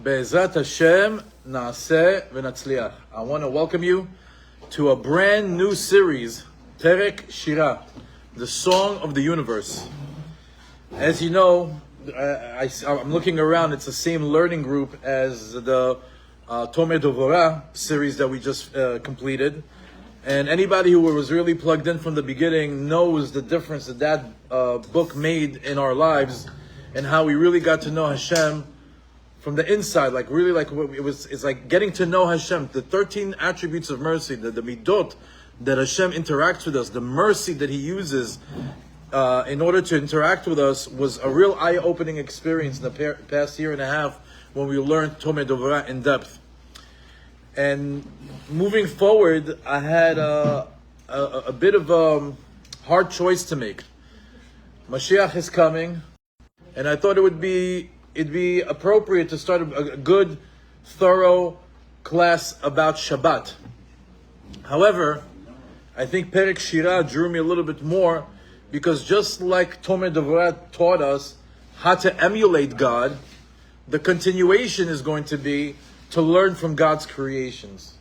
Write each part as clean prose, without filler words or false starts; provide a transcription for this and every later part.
Be'ezrat Hashem Naaseh V'Natzliach. I want to welcome you to a brand new series, Perek Shira, the Song of the Universe. As you know, I'm looking around, it's the same learning group as the Torah series that we just completed. And anybody who was really plugged in from the beginning knows the difference that book made in our lives and how we really got to know Hashem from the inside. It's like getting to know Hashem, the 13 attributes of mercy, the midot that Hashem interacts with us, the mercy that He uses in order to interact with us was a real eye-opening experience in the past year and a half when we learned Torah in depth. And moving forward, I had a bit of a hard choice to make. Mashiach is coming, and I thought it'd be appropriate to start a good, thorough class about Shabbat. However, I think Perek Shira drew me a little bit more, because just like Torah taught us how to emulate God, the continuation is going to be to learn from God's creations.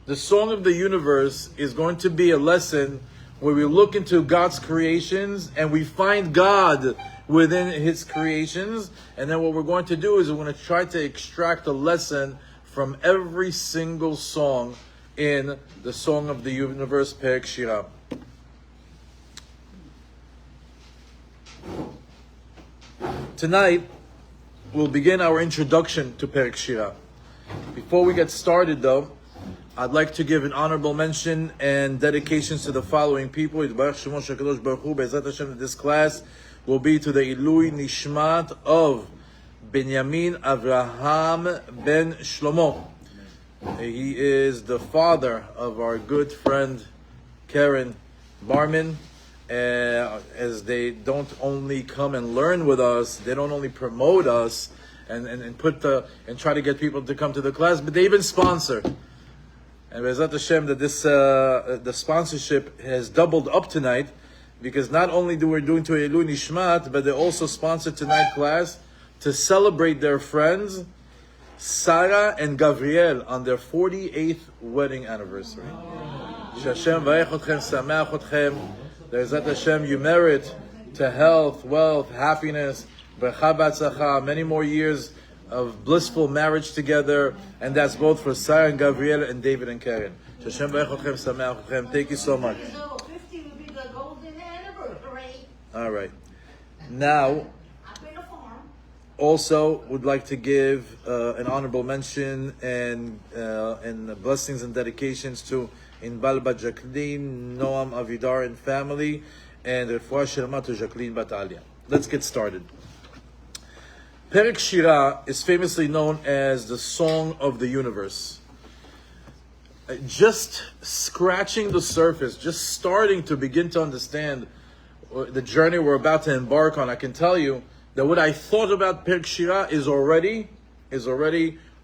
The Song of the Universe is going to be a lesson where we look into God's creations and we find God within His creations. And then what we're going to do is we're going to try to extract a lesson from every single song in the Song of the Universe, Perek Shira. Tonight, we'll begin our introduction to Perek Shira. Before we get started, though, I'd like to give an honorable mention and dedications to the following people. This class will be to the Ilui Nishmat of Benjamin Avraham Ben Shlomo. He is the father of our good friend Karen Barman. As they don't only come and learn with us, they don't only promote us and try to get people to come to the class, but they even sponsor. And Be'ezrat Hashem that this the sponsorship has doubled up tonight, because not only do we're doing to Elu Nishmat, but they also sponsor tonight's class to celebrate their friends Sarah and Gabriel on their 48th wedding anniversary. Hashem vayech otchem, sameach otchem. Be'ezrat Hashem, you merit to health, wealth, happiness, bracha b'atzlacha, many more years of blissful marriage together, and that's both for Sarah and Gabriel and David and Karen. Hashem vayech otchem, sameach otchem. Thank you so much. 50 would be the golden anniversary. All right. Now, also would like to give an honorable mention and blessings and dedications to Inbal Bat Jacqueline, Noam Avidar and family, and Refuah Shelma to Jacqueline Batalia. Let's get started. Perek Shira is famously known as the Song of the Universe. Just scratching the surface, just starting to begin to understand the journey we're about to embark on, I can tell you that what I thought about Perek Shira is already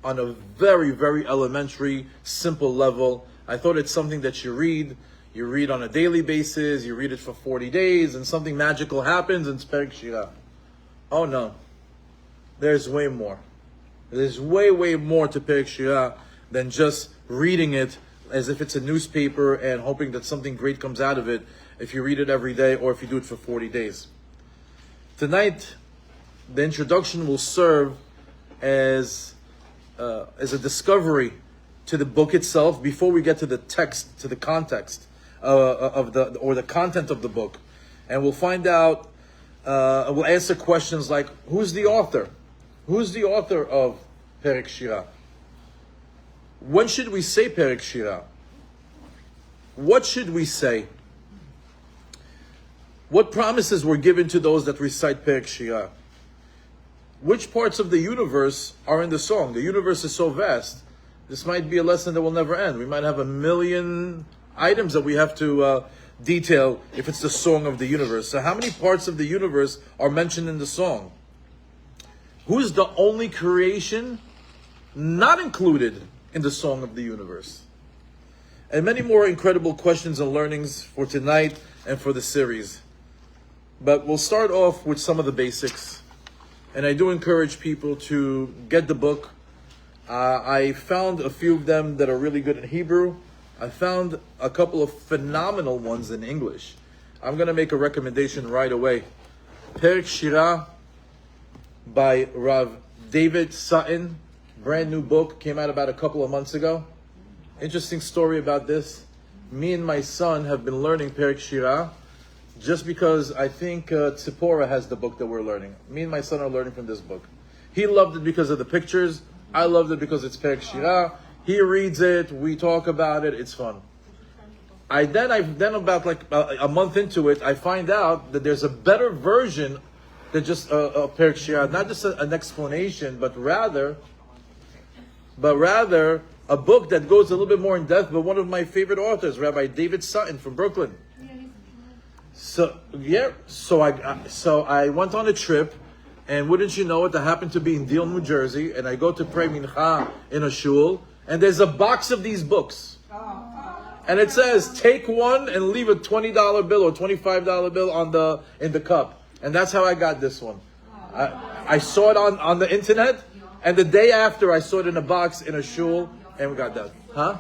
on a very, very elementary, simple level. I thought it's something that you read on a daily basis, you read it for 40 days, and something magical happens, and it's Perek Shira. Oh no. There's way more. There's way, way more to Perek Shira than just reading it as if it's a newspaper and hoping that something great comes out of it if you read it every day or if you do it for 40 days. Tonight, the introduction will serve as a discovery to the book itself before we get to the text, to the context of the content of the book, and we'll find out. We'll answer questions like, who's the author? Who's the author of Perek Shira? When should we say Perek Shira? What should we say? What promises were given to those that recite Perek Shira? Which parts of the universe are in the song? The universe is so vast. This might be a lesson that will never end. We might have 1 million items that we have to detail if it's the Song of the Universe. So how many parts of the universe are mentioned in the song? Who's the only creation not included in the Song of the Universe? And many more incredible questions and learnings for tonight and for the series. But we'll start off with some of the basics. And I do encourage people to get the book, I found a few of them that are really good in Hebrew. I found a couple of phenomenal ones in English. I'm going to make a recommendation right away. Perek Shira by Rav David Sutton. Brand new book. Came out about a couple of months ago. Interesting story about this. Me and my son have been learning Perek Shira just because I think Tzipora has the book that we're learning. Me and my son are learning from this book. He loved it because of the pictures. I loved it because it's Perek Shira. He reads it, we talk about it, it's fun. Then about like a month into it, I find out that there's a better version than just a Perek Shira, not just an explanation, but rather a book that goes a little bit more in depth. But one of my favorite authors, Rabbi David Sutton from Brooklyn. So I went on a trip, and wouldn't you know it, I happened to be in Deal, New Jersey, and I go to pray mincha in a shul, and there's a box of these books. And it says, take one and leave a $20 bill or $25 bill in the cup. And that's how I got this one. I saw it on the internet, and the day after I saw it in a box in a shul, and we got that. Huh?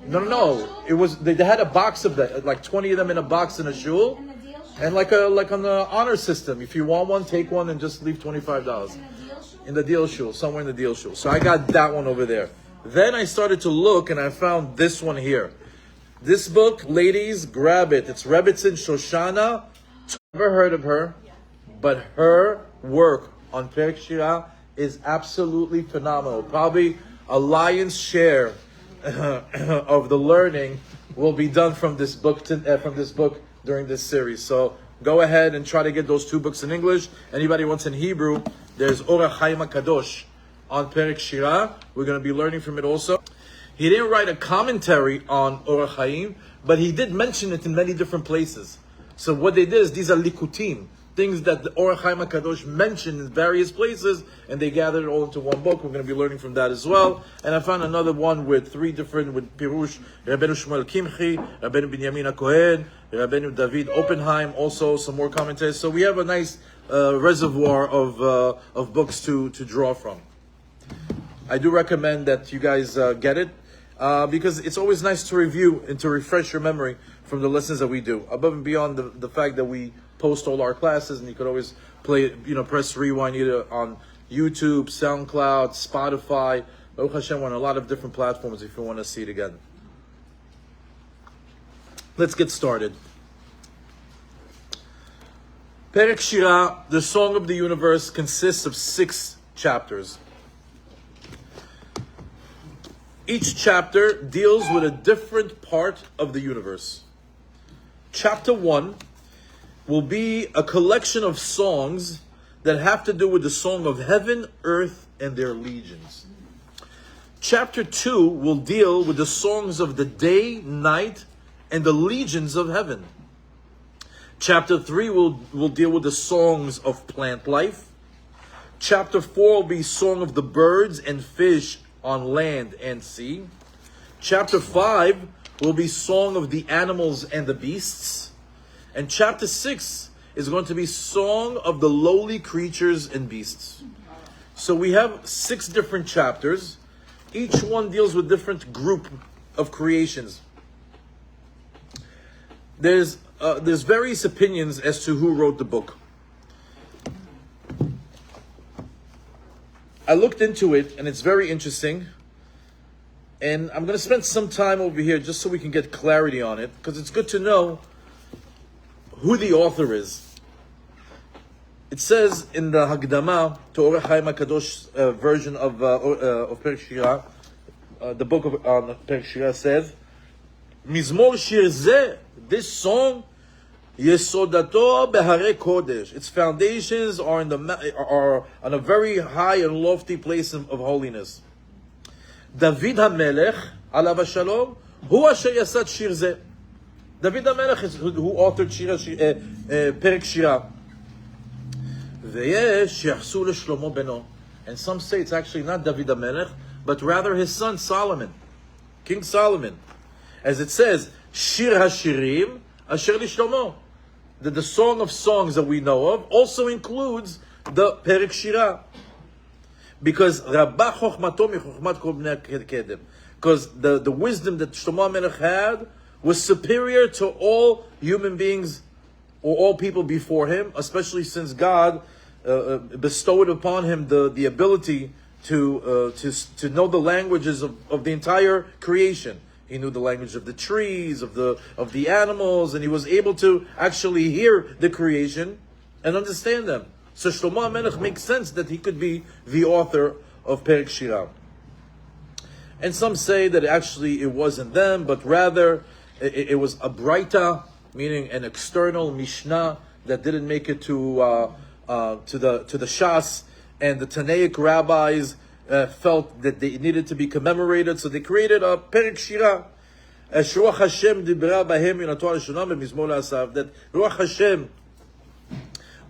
No. It was they had a box of that, like 20 of them in a box in a shul. And like on the honor system. If you want one, take one and just leave $25. In the deal shul, somewhere in the deal shul. So I got that one over there. Then I started to look and I found this one here. This book, ladies, grab it. It's Rebbitzin Shoshana. Never heard of her, but her work on Perek Shira is absolutely phenomenal. Probably a lion's share of the learning will be done from this book during this series. So go ahead and try to get those two books in English. Anybody wants in Hebrew, there's Orach Chaim HaKadosh on Perek Shira. We're going to be learning from it also. He didn't write a commentary on Orach Chaim, but he did mention it in many different places. So what they did is, these are likutim, things that the Orach Chaim HaKadosh mentioned in various places, and they gathered it all into one book. We're going to be learning from that as well. And I found another one with with Pirush, Rabbeinu Shmuel Kimchi, Rabbeinu Binyamin HaKohen, Rabbeinu David Oppenheim, also some more commentaries. So we have a nice reservoir of books to draw from. I do recommend that you guys get it, because it's always nice to review and to refresh your memory from the lessons that we do. Above and beyond the fact that we post all our classes, and you could always play, press rewind either on YouTube, SoundCloud, Spotify. Baruch Hashem, we're on a lot of different platforms if you want to see it again. Let's get started. Perek Shira, the Song of the Universe, consists of 6 chapters. Each chapter deals with a different part of the universe. Chapter 1 will be a collection of songs that have to do with the song of heaven, earth, and their legions. Chapter 2 will deal with the songs of the day, night, and the legions of heaven. Chapter 3 will deal with the songs of plant life. Chapter 4 will be song of the birds and fish on land and sea. Chapter 5 will be song of the animals and the beasts. And chapter 6 is going to be song of the lowly creatures and beasts. So we have 6 different chapters. Each one deals with different group of creations. There's various opinions as to who wrote the book. I looked into it, and it's very interesting. And I'm going to spend some time over here just so we can get clarity on it, because it's good to know who the author is. It says in the Hagdama to Orach Chaim HaKadosh version of Perek Shira, the book of Perek Shira says, Mizmor Shir Zeh, this song, Yesodato Behare Kodesh. Its foundations are on a very high and lofty place of holiness. David HaMelech, Alav Shalom, Hu Asher Yasad Shir Zeh. David HaMelech is who authored Perek Shira. Ve'yesh Yachsu LeShlomo Beno. And some say it's actually not David HaMelech, but rather his son Solomon, King Solomon. As it says, Shir HaShirim Asher LeShlomo. The Song of Songs that we know of also includes the Perek Shira. Because Rabba chokhmato michokhmat kol bnei kedem. Because the wisdom that Shlomo HaMelech had was superior to all human beings or all people before him, especially since God bestowed upon him the ability to know the languages of the entire creation. He knew the language of the trees, of the animals, and he was able to actually hear the creation and understand them. So Shlomo HaMelech makes sense that he could be the author of Perek Shira. And some say that actually it wasn't them, but rather it was a braita, meaning an external mishnah that didn't make it to the Shas, and the Tanaic rabbis felt that they needed to be commemorated, so they created a Perek Shira. As Ruach Hashem dibra bahem in Torah Shonam b'mizmor la'asav, that Ruach Hashem,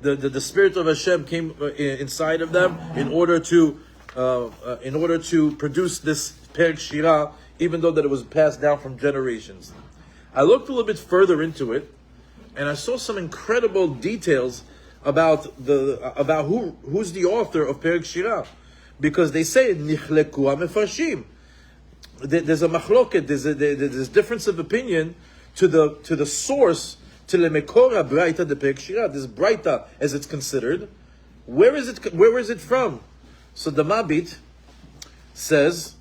the spirit of Hashem came inside of them in order to produce this Perek Shira, even though that it was passed down from generations. I looked a little bit further into it, and I saw some incredible details about who's the author of Perek Shira, because they say nichleku hamefarshim. There's a machloket, there's difference of opinion to the source, to the mekora braita de Perek Shira. This braita, as it's considered, where is it from? So the Mabit says,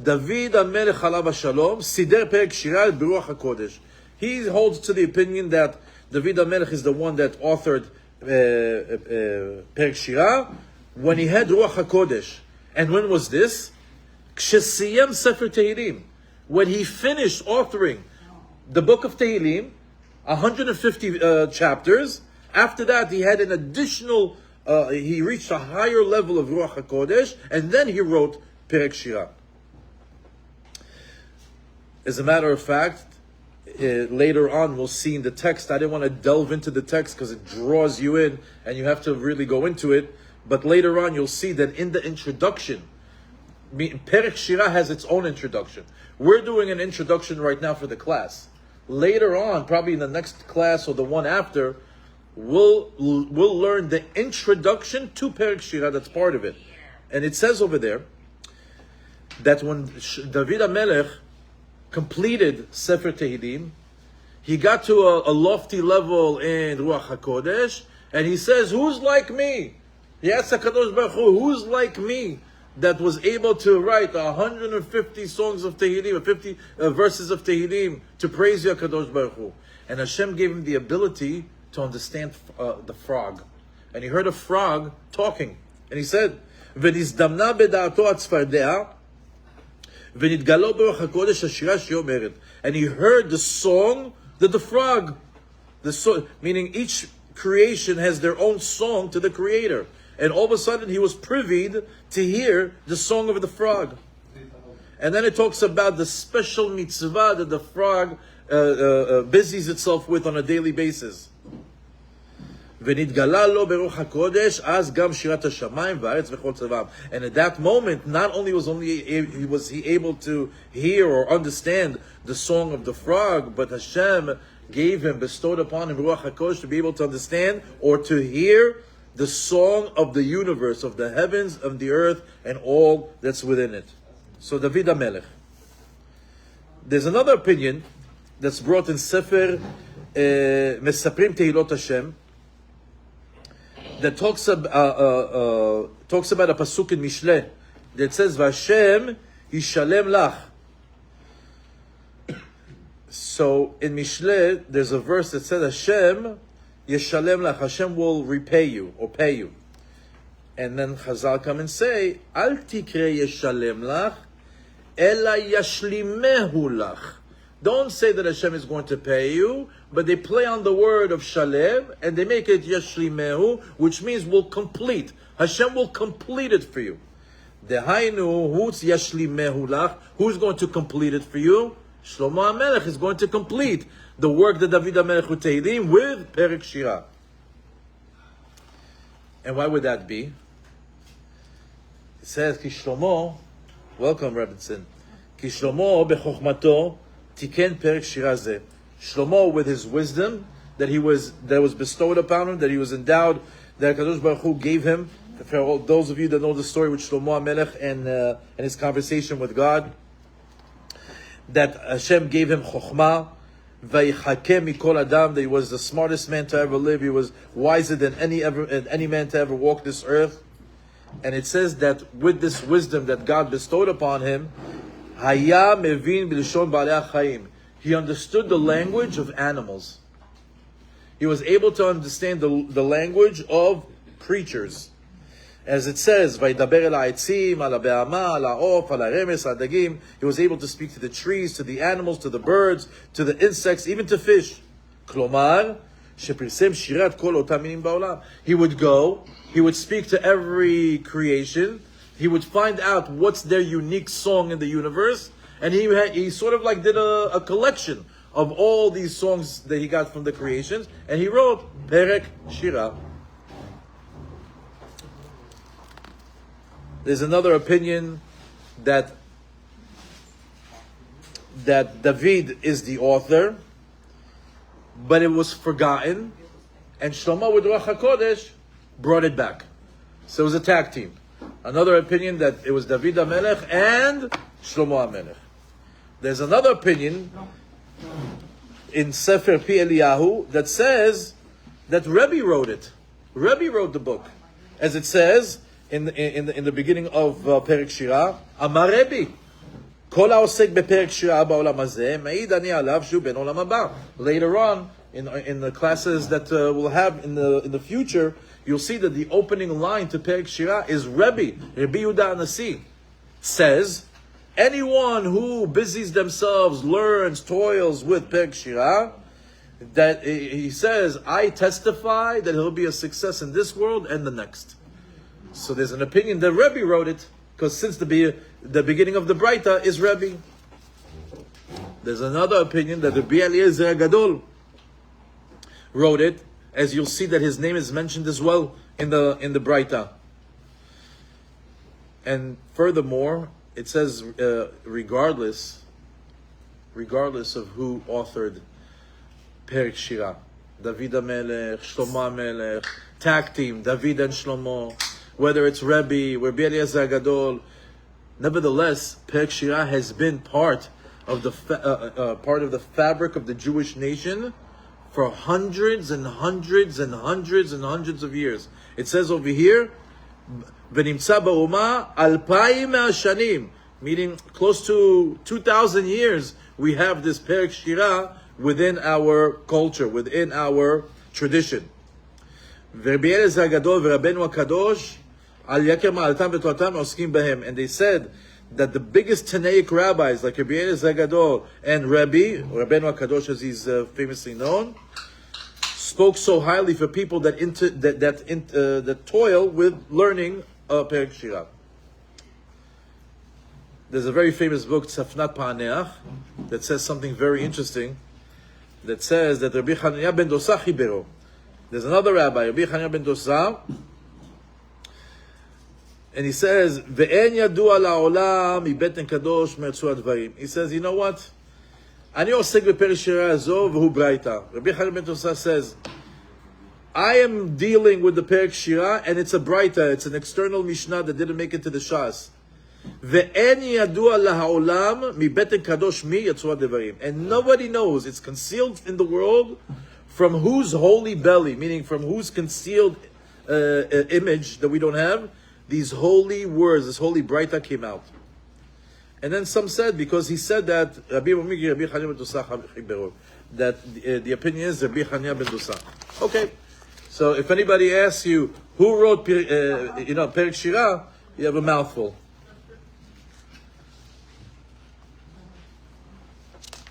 David HaMelech alav shalom sider Perek Shira b'ruach hakodesh. He holds to the opinion that David HaMelech is the one that authored Perek Shira when he had Ruach HaKodesh. And when was this? K'shesiyem Sefer Tehillim. When he finished authoring the book of Tehillim, 150 chapters. After that, he had an additional, he reached a higher level of Ruach HaKodesh, and then he wrote Perek Shira. As a matter of fact, later on we'll see in the text, I didn't want to delve into the text because it draws you in and you have to really go into it, but later on you'll see that in the introduction, Perek Shira has its own introduction. We're doing an introduction right now for the class. Later on, probably in the next class or the one after, we'll learn the introduction to Perek Shira, that's part of it. And it says over there that when David HaMelech completed Sefer Tehillim, he got to a lofty level in Ruach HaKodesh, and he says, who's like me? He asked HaKadosh Baruch Hu, who's like me that was able to write 150 songs of Tehillim, 50 verses of Tehillim to praise you, HaKadosh Baruch Hu. And Hashem gave him the ability to understand the frog. And he heard a frog talking. And he said, וَنِזْדَمْنَا בَدَعَתُו הצפרדע ונתגלה ברוח הקודש השירה שהיא אומרת. And he heard the song that the frog, meaning each creation has their own song to the Creator. And all of a sudden he was privied to hear the song of the frog. And then it talks about the special mitzvah that the frog busies itself with on a daily basis. ונתגלה לו ברוח הקודש, אז גם שירת השמיים והארץ וכל צבאם. And at that moment, not only was he able to hear or understand the song of the frog, but Hashem bestowed upon him Ruach HaKodesh to be able to understand or to hear the song of the universe, of the heavens, of the earth, and all that's within it. So David HaMelech. There's another opinion that's brought in Sefer Mesaprim Tehilot Hashem, that talks about a pasuk in Mishle that says, "Vashem yishalem lach." So in Mishle, there's a verse that says, "Hashem yishalem lach." Hashem will repay you or pay you. And then Chazal come and say, "Al tikre yishalem lach, ela yashlimehu lach." Don't say that Hashem is going to pay you, but they play on the word of shalem and they make it yashlimehu, which means will complete. Hashem will complete it for you. Dehainu, who's yashlimehu lach? Who's going to complete it for you? Shlomo HaMelech is going to complete the work that David HaMelech Tehillim with Perek Shira. And why would that be? It says, Ki Shlomo, welcome Robinson, Ki Shlomo bechokhmato tiken Perek Shira zeh. Shlomo, with his wisdom that was bestowed upon him, that he was endowed, that HaKadosh Baruch Hu gave him For all, those of you that know the story with Shlomo HaMelech and his conversation with God, that Hashem gave him chokhmah, vaychakem mikol adam, that he was the smartest man to ever live. He was wiser than any man to ever walk this earth. And it says that with this wisdom that God bestowed upon him, haya mevin b'lishon ba'alei ha'chaim, he understood the language of animals. He was able to understand the language of creatures. As it says, "Vaydaber el ha'etzim, al ha'be'ama, al ha'of, al ha'remes, al ha'dagim." He was able to speak to the trees, to the animals, to the birds, to the insects, even to fish. Klomar, shepirsem shirat kol otam minim ba'olam. He would go, he would speak to every creation, he would find out what's their unique song in the universe, and he sort of like did a collection of all these songs that he got from the creations, and he wrote Perek Shira. There's another opinion that David is the author, but it was forgotten, and Shlomo with Ruach HaKodesh brought it back. So it was a tag team. Another opinion that it was David HaMelech and Shlomo HaMelech. There's another opinion in Sefer Pi Eliyahu that says that Rabbi wrote it. Rabbi wrote the book, as it says in the beginning of Perek Shira, Amar Rabbi, Kol ha'osek bePerek Shira ba'olam hazeh, ma'id ani alav shu ben olam haba. Later on, in the classes that we'll have in the future, you'll see that the opening line to Perek Shira is Rabbi Yehuda Anasi says, anyone who busies themselves, learns, toils with Perek Shira, that he says, I testify that he'll be a success in this world and the next. So there's an opinion that Rabbi wrote it, because since the beginning of the Braita is Rabbi. There's another opinion that Rabbi Eliezer Gadol wrote it, as you'll see that his name is mentioned as well in the Braita. And furthermore, it says regardless of who authored Perek Shira, David HaMelech, Shlomo HaMelech, tag team, David and Shlomo, whether it's Rabbi Eliezer Gadol, nevertheless, Perek Shira has been part of the fabric of the Jewish nation for hundreds and hundreds and hundreds and hundreds of years. It says over here, "V'nimtza ba'uma alpayim ha'shanim," meaning close to 2,000 years. We have this Perek Shira within our culture, within our tradition. Rabbi Eliezer Gadol v'Rabbeinu HaKadosh al yaker ma'alatam v'toratam oskim b'hem. And they said that the biggest Tanaic rabbis, like Rabbi Eliezer Gadol and Rabbi, Rabbeinu HaKadosh as he's famously known, spoke so highly for people that toil with learning Perek Shira. There's a very famous book, Tzafnat Pa'aneach, that says something very interesting, that says that Rabbi Hananiah ben Dosa chibero. There's another rabbi, Rabbi Hananiah ben Dosa, and he says, "Ve'en yadua la'olam mibeten kadosh me'etzu advarim." He says, you know what? Ani osek bePerek Shira hazo v'hu braita. Rabbi Hananiah ben Dosa says, I am dealing with the Perek Shira, and it's a braita, it's an external mishnah that didn't make it to the Shas. Ve'en yadua la'olam mibeten kadosh mi yetzu advarim. And nobody knows, it's concealed in the world, from whose holy belly, meaning from whose concealed image that we don't have, these holy words, this holy braita came out. And then some said, because he said that, Rabbi Hananiah ben Dosa, that the opinion is Rabbi Hananiah ben Dosa. Okay, so if anybody asks you who wrote Perek Shira, you have a mouthful.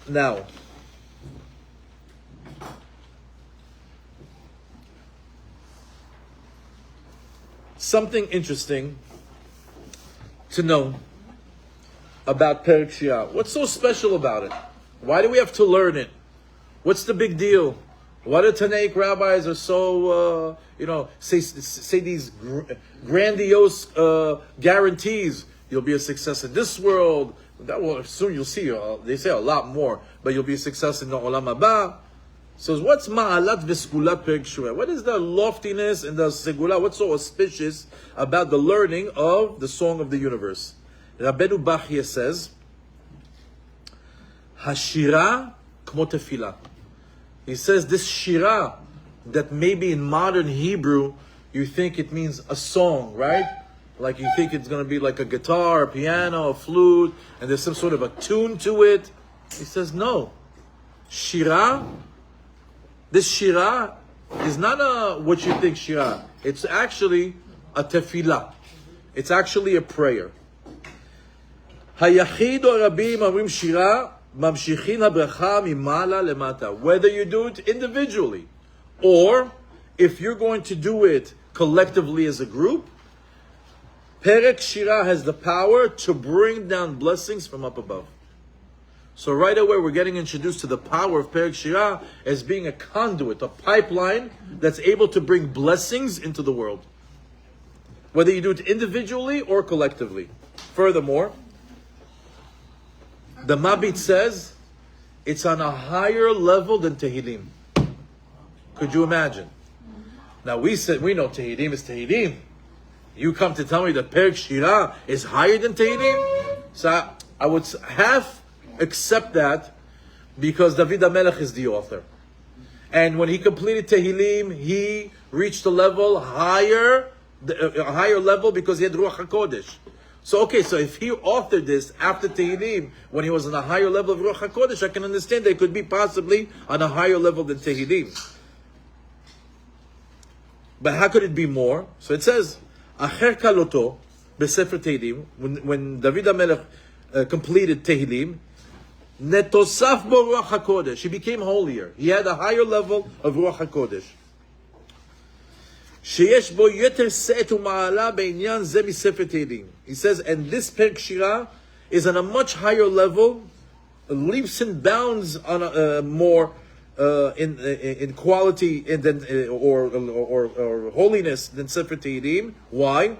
Now, something interesting to know about Perek Shira. What's so special about it? Why do we have to learn it? What's the big deal? Why do Tanaic rabbis are so, say these grandiose guarantees? You'll be a success in this world. That will soon you'll see. They say a lot more, but you'll be a success in the Olam Haba. So what's ma'alat v'sgulat Perek Shira? What is the loftiness and the segula? What's so auspicious about the learning of the song of the universe? Rabbeinu Bachya says, Hashira kmo tefillah. He says this shira, that maybe in modern Hebrew, you think it means a song, right? Like you think it's going to be like a guitar, a piano, a flute, and there's some sort of a tune to it. He says, no. Shira, this shira is not what you think shira. It's actually a tefillah. It's actually a prayer. Hayachid or Rabbi Mamrim Shira, Mamshichin habracha mimala lemata. Whether you do it individually, or if you're going to do it collectively as a group, Perek Shira has the power to bring down blessings from up above. So right away we're getting introduced to the power of Perek Shira as being a conduit, a pipeline that's able to bring blessings into the world. Whether you do it individually or collectively. Furthermore, the Mabit says it's on a higher level than Tehillim. Could you imagine? Now we know Tehillim is Tehillim. You come to tell me that Perek Shira is higher than Tehillim? So I would half accept that because David HaMelech is the author. And when he completed Tehillim, he reached a level higher, a higher level because he had Ruach HaKodesh. So okay, so if he authored this after Tehillim, when he was on a higher level of Ruach HaKodesh, I can understand that it could be possibly on a higher level than Tehillim. But how could it be more? So it says, Acher kaloto, besefer Tehillim, when David HaMelech completed Tehillim, netosaf bo Ruach HaKodesh, he became holier. He had a higher level of Ruach HaKodesh. Sheyesh bo yeter se'et u'ma'ala be'inyan ze misefer Tehillim. He says, and this Perek Shira is on a much higher level, leaps and bounds on more in quality than or holiness than Sefer Tehillim. Why?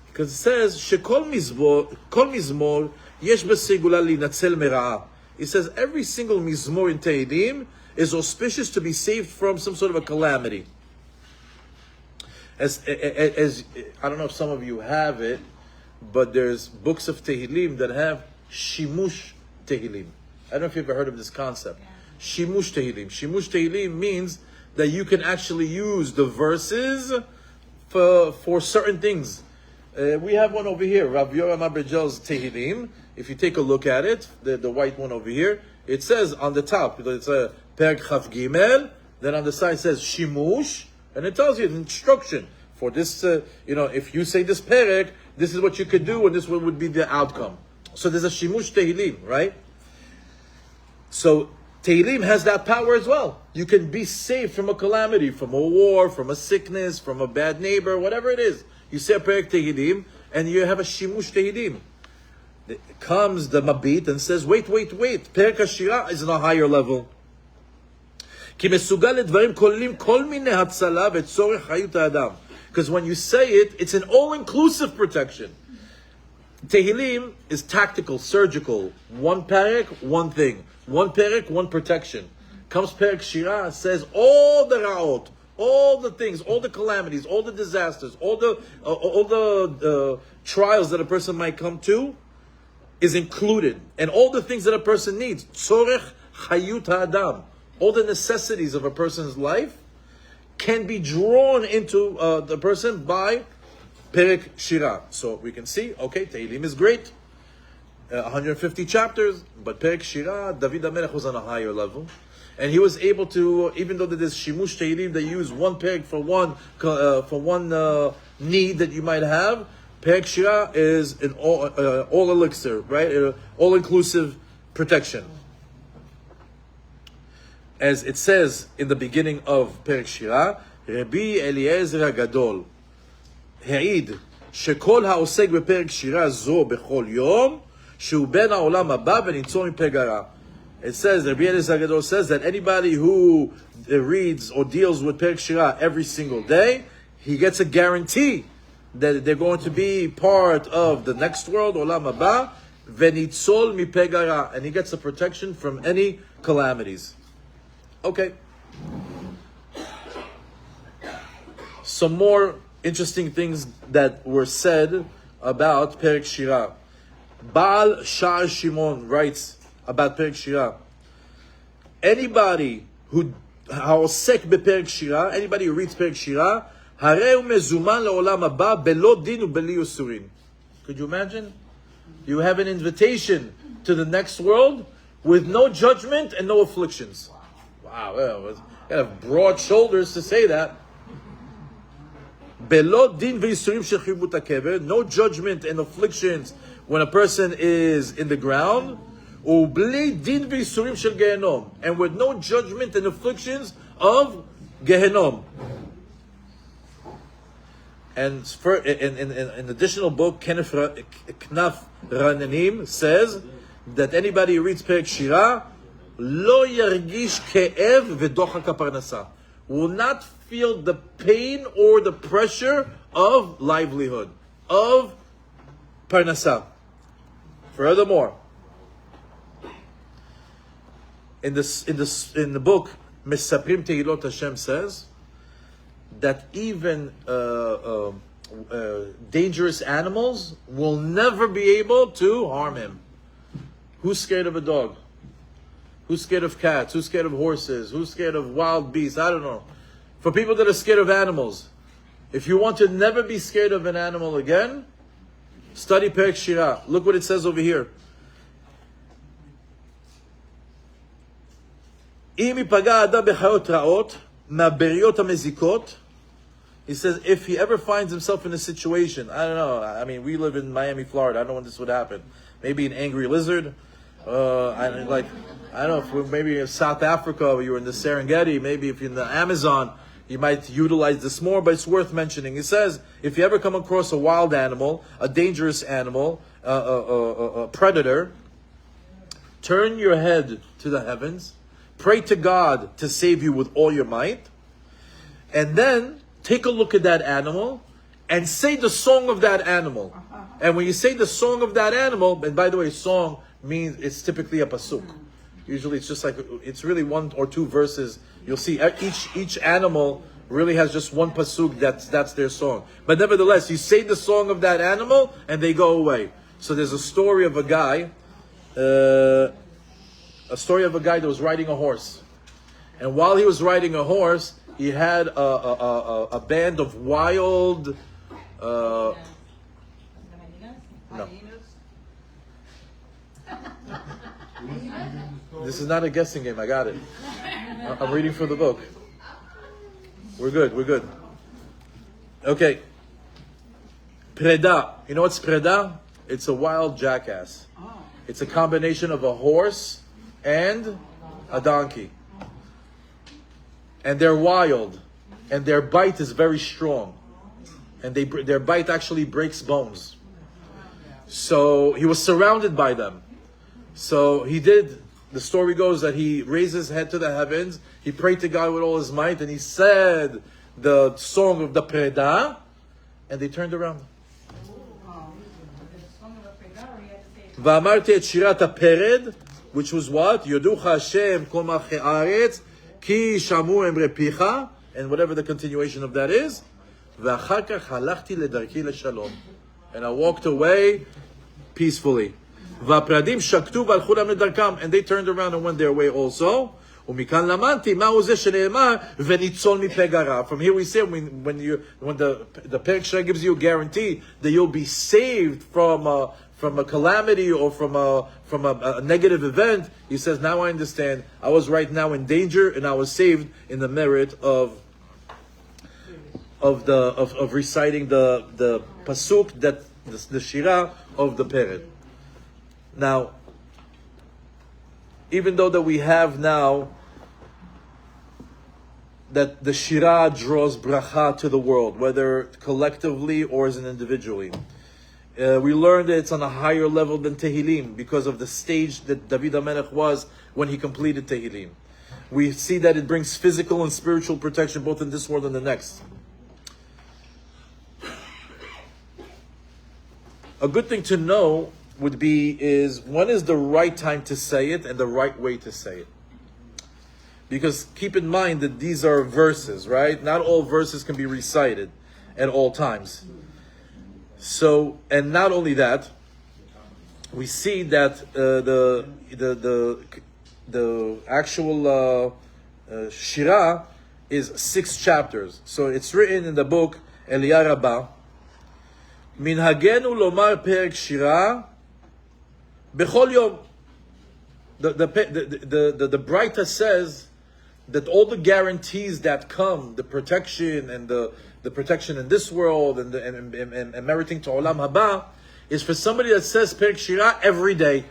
Because it says shekol mizmor, kol mizmor yesh b'segula linatzel mera'ah. It says every single mizmor in Tehillim is auspicious to be saved from some sort of a calamity. As I don't know if some of you have it, but there's books of Tehillim that have shimush Tehillim. I don't know if you've ever heard of this concept. Shimush Tehillim. Shimush Tehillim means that you can actually use the verses for certain things. We have one over here, Rav Yoram Abergel's Tehillim. If you take a look at it, the white one over here, it says on the top, it's a Perek Chaf Gimel, then on the side it says Shimush, and it tells you the instruction for this, if you say this Perek, this is what you could do, and this one would be the outcome. So there's a Shimush Tehillim, right? So Tehillim has that power as well. You can be saved from a calamity, from a war, from a sickness, from a bad neighbor, whatever it is. You say a Perek Tehillim, and you have a Shimush Tehillim. Comes the Mabit and says, wait. Perek Shira is on a higher level. Because when you say it, it's an all-inclusive protection. Tehillim is tactical, surgical. One Perek, one thing. One Perek, one protection. Comes Perek Shira, says all the ra'ot, all the things, all the calamities, all the disasters, all the trials that a person might come to is included. And all the things that a person needs. Tzorech chayut ha'adam. All the necessities of a person's life can be drawn into the person by Perek Shira. So we can see, okay, Tehillim is great. 150 chapters, but Perek Shira, David HaMelech was on a higher level. And he was able to, even though there's Shimush Tehillim, they use one Perek for one need that you might have. Perek Shira is an all elixir, right? All-inclusive protection. As it says in the beginning of Perek Shira, Rabbi Eliezer HaGadol העיד שכל העוסק בפרק שירה זו בכל יום שהוא בין העולם הבא וניצור מפגרה. It says, Rabbi Eliezer HaGadol says that anybody who reads or deals with Perek Shira every single day, he gets a guarantee that they're going to be part of the next world, עולם הבא, וניצול מפגרה, and he gets a protection from any calamities. Okay. Some more interesting things that were said about Perek Shira. Baal Shar Shimon writes about Perek Shira. Anybody who העוסק בפרק שירה, anybody who reads פרק שירה, הרי הוא מזומן לעולם הבא בלא דין ובלי ייסורין. Could you imagine? You have an invitation to the next world with no judgment and no afflictions. Wow, well, you have broad shoulders to say that. בלא דין וייסורים של חירות הקבר, no judgment and afflictions when a person is in the ground. ובלי דין וייסורים של גיהנום, and with no judgment and afflictions of Gehenom. And in additional book, Knaf Rananim says that anybody who reads Perek Shira לא ירגיש כאב ודוחק הפרנסה, will not feel the pain or the pressure of livelihood, of parnasa. Furthermore, in the book Mesaprim Tehilot, Hashem says that even dangerous animals will never be able to harm him. Who's scared of a dog? Who's scared of cats? Who's scared of horses? Who's scared of wild beasts? I don't know. For people that are scared of animals, if you want to never be scared of an animal again, study Perek Shira. Look what it says over here. אם ייפגע האדם בחיות רעות, מהבריות המזיקות, he says, if he ever finds himself in a situation, I don't know, I mean, we live in Miami, Florida, I don't know when this would happen. Maybe an angry lizard, I don't know, if we're maybe in South Africa, or you're in the Serengeti, maybe if you're in the Amazon, you might utilize this more, but it's worth mentioning. It says, if you ever come across a wild animal, a dangerous animal, a predator, turn your head to the heavens, pray to God to save you with all your might, and then take a look at that animal and say the song of that animal. And when you say the song of that animal, and by the way, song means it's typically a pasuk. Usually it's just like, it's really one or two verses. You'll see each animal really has just one pasuk that's their song. But nevertheless, you say the song of that animal and they go away. So there's a story of a guy, that was riding a horse. And while he was riding a horse, he had a band of wild... no. This is not a guessing game, I got it. I'm reading from the book. We're good. Okay. Preda. You know what's preda? It's a wild jackass. It's a combination of a horse and a donkey. And they're wild. And their bite is very strong. And their bite actually breaks bones. So he was surrounded by them. So the story goes that he raised his head to the heavens, he prayed to God with all his might, and he said the song of the Preda, and they turned around. Va'amarti et shirat hapered, which was what? Yoducha Hashem kol malchei haaretz, ki shamu emre picha, and whatever the continuation of that is. V'achar kach halachti ledarki leshalom, and I walked away peacefully. Va'pradim shaktu v'alchu lam ledarkam, and they turned around and went their way also. Umikan lamanti ma'u zeh shene'emar v'nitzol mipeh gara. From here we say when the Perek Shira gives you a guarantee that you'll be saved from a calamity or from a negative event, he says, now I understand. I was right now in danger, and I was saved in the merit of reciting the pasuk, that the shira of the Perek. Now, even though that we have now that the shira draws bracha to the world, whether collectively or as an individually. We learned that it's on a higher level than Tehillim because of the stage that David HaMelech was when he completed Tehillim. We see that it brings physical and spiritual protection both in this world and the next. A good thing to know would be is when is the right time to say it and the right way to say it. Because keep in mind that these are verses, right? Not all verses can be recited at all times. So, and not only that, we see that the actual Shira is 6 chapters. So it's written in the book Eliyah Rabbah. Minhagenu lomar Perek Shira bechol yom. The Breita says that all the guarantees that come, the protection and the protection in this world and meriting to Olam Haba, is for somebody that says Perek Shira every day.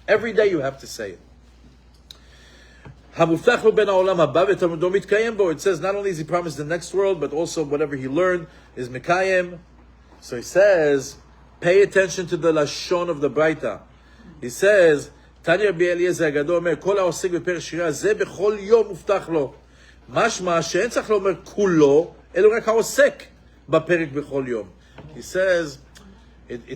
Every day you have to say it. It says not only is he promised the next world, but also whatever he learned is Mikayem. So he says, pay attention to the Lashon of the Breita. He says, Tanya Rabbi Eliezer Agado אומר, כל העוסק בפרק שירה זה בכל יום מובטח לו. משמע שאין צריך לומר כולו, אלא רק העוסק בפרק בכל יום. He says,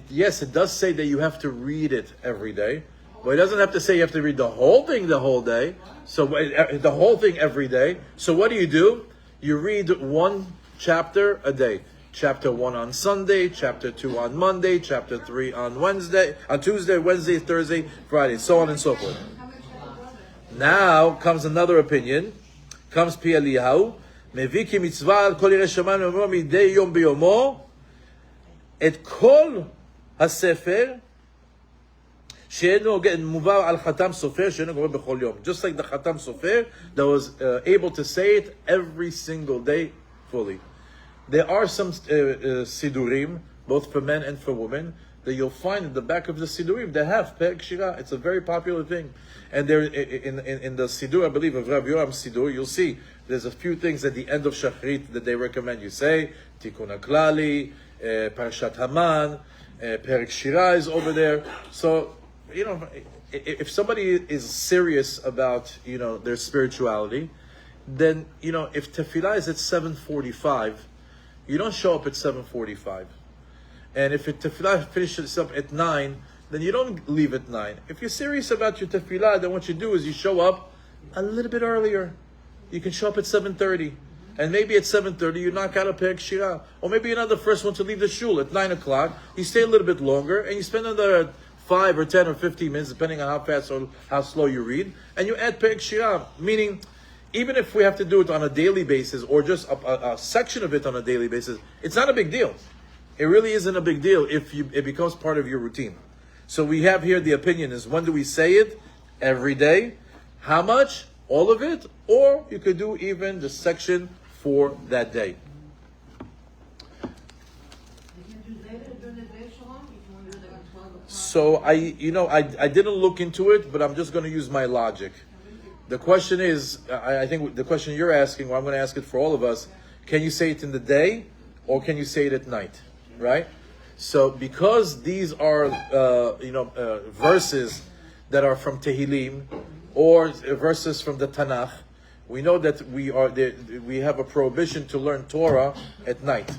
yes, it does say that you have to read it every day, but it doesn't have to say you have to read the whole thing the whole day. So the whole thing every day. So what do? You read 1 chapter a day. Chapter 1 on Sunday, chapter 2 on Monday, chapter 3 on Tuesday, Wednesday, Thursday, Friday, so on and so forth. Now comes another opinion. Comes Pi Eliyahu. מביא כמצווה על כל ירא שמיים ואומרו מדי יום ביומו את כל הספר שאינו מובא על חתם סופר שאינו גומר בכל יום. Just like the חתם סופר that was able to say it every single day fully. There are some sidurim, both for men and for women, that you'll find in the back of the sidurim that have Perek Shira. It's a very popular thing. And there, in the sidur, I believe, of Rabbi Yoram's sidur, you'll see there's a few things at the end of Shachrit that they recommend you say. Tikkun HaKlali, Parashat Haman, Perek Shira is over there. So, if somebody is serious about, their spirituality, then, if tefillah is at 7:45, you don't show up at 7:45. And if tefillah finishes up at 9, then you don't leave at 9. If you're serious about your tefillah, then what you do is you show up a little bit earlier. You can show up at 7:30. And maybe at 7:30 you knock out a Perek Shira. Or maybe you're not the first one to leave the shul. At 9 o'clock, you stay a little bit longer, and you spend another 5 or 10 or 15 minutes, depending on how fast or how slow you read, and you add Perek Shira. Meaning, even if we have to do it on a daily basis, or just a section of it on a daily basis, it's not a big deal. It really isn't a big deal if it becomes part of your routine. So we have here the opinion is, when do we say it? Every day. How much? All of it? Or you could do even the section for that day. So I didn't look into it, but I'm just going to use my logic. The question is, I think the question you're asking, well, I'm going to ask it for all of us, can you say it in the day or can you say it at night? Right? So because these are verses that are from Tehillim or verses from the Tanakh, we know that we have a prohibition to learn Torah at night.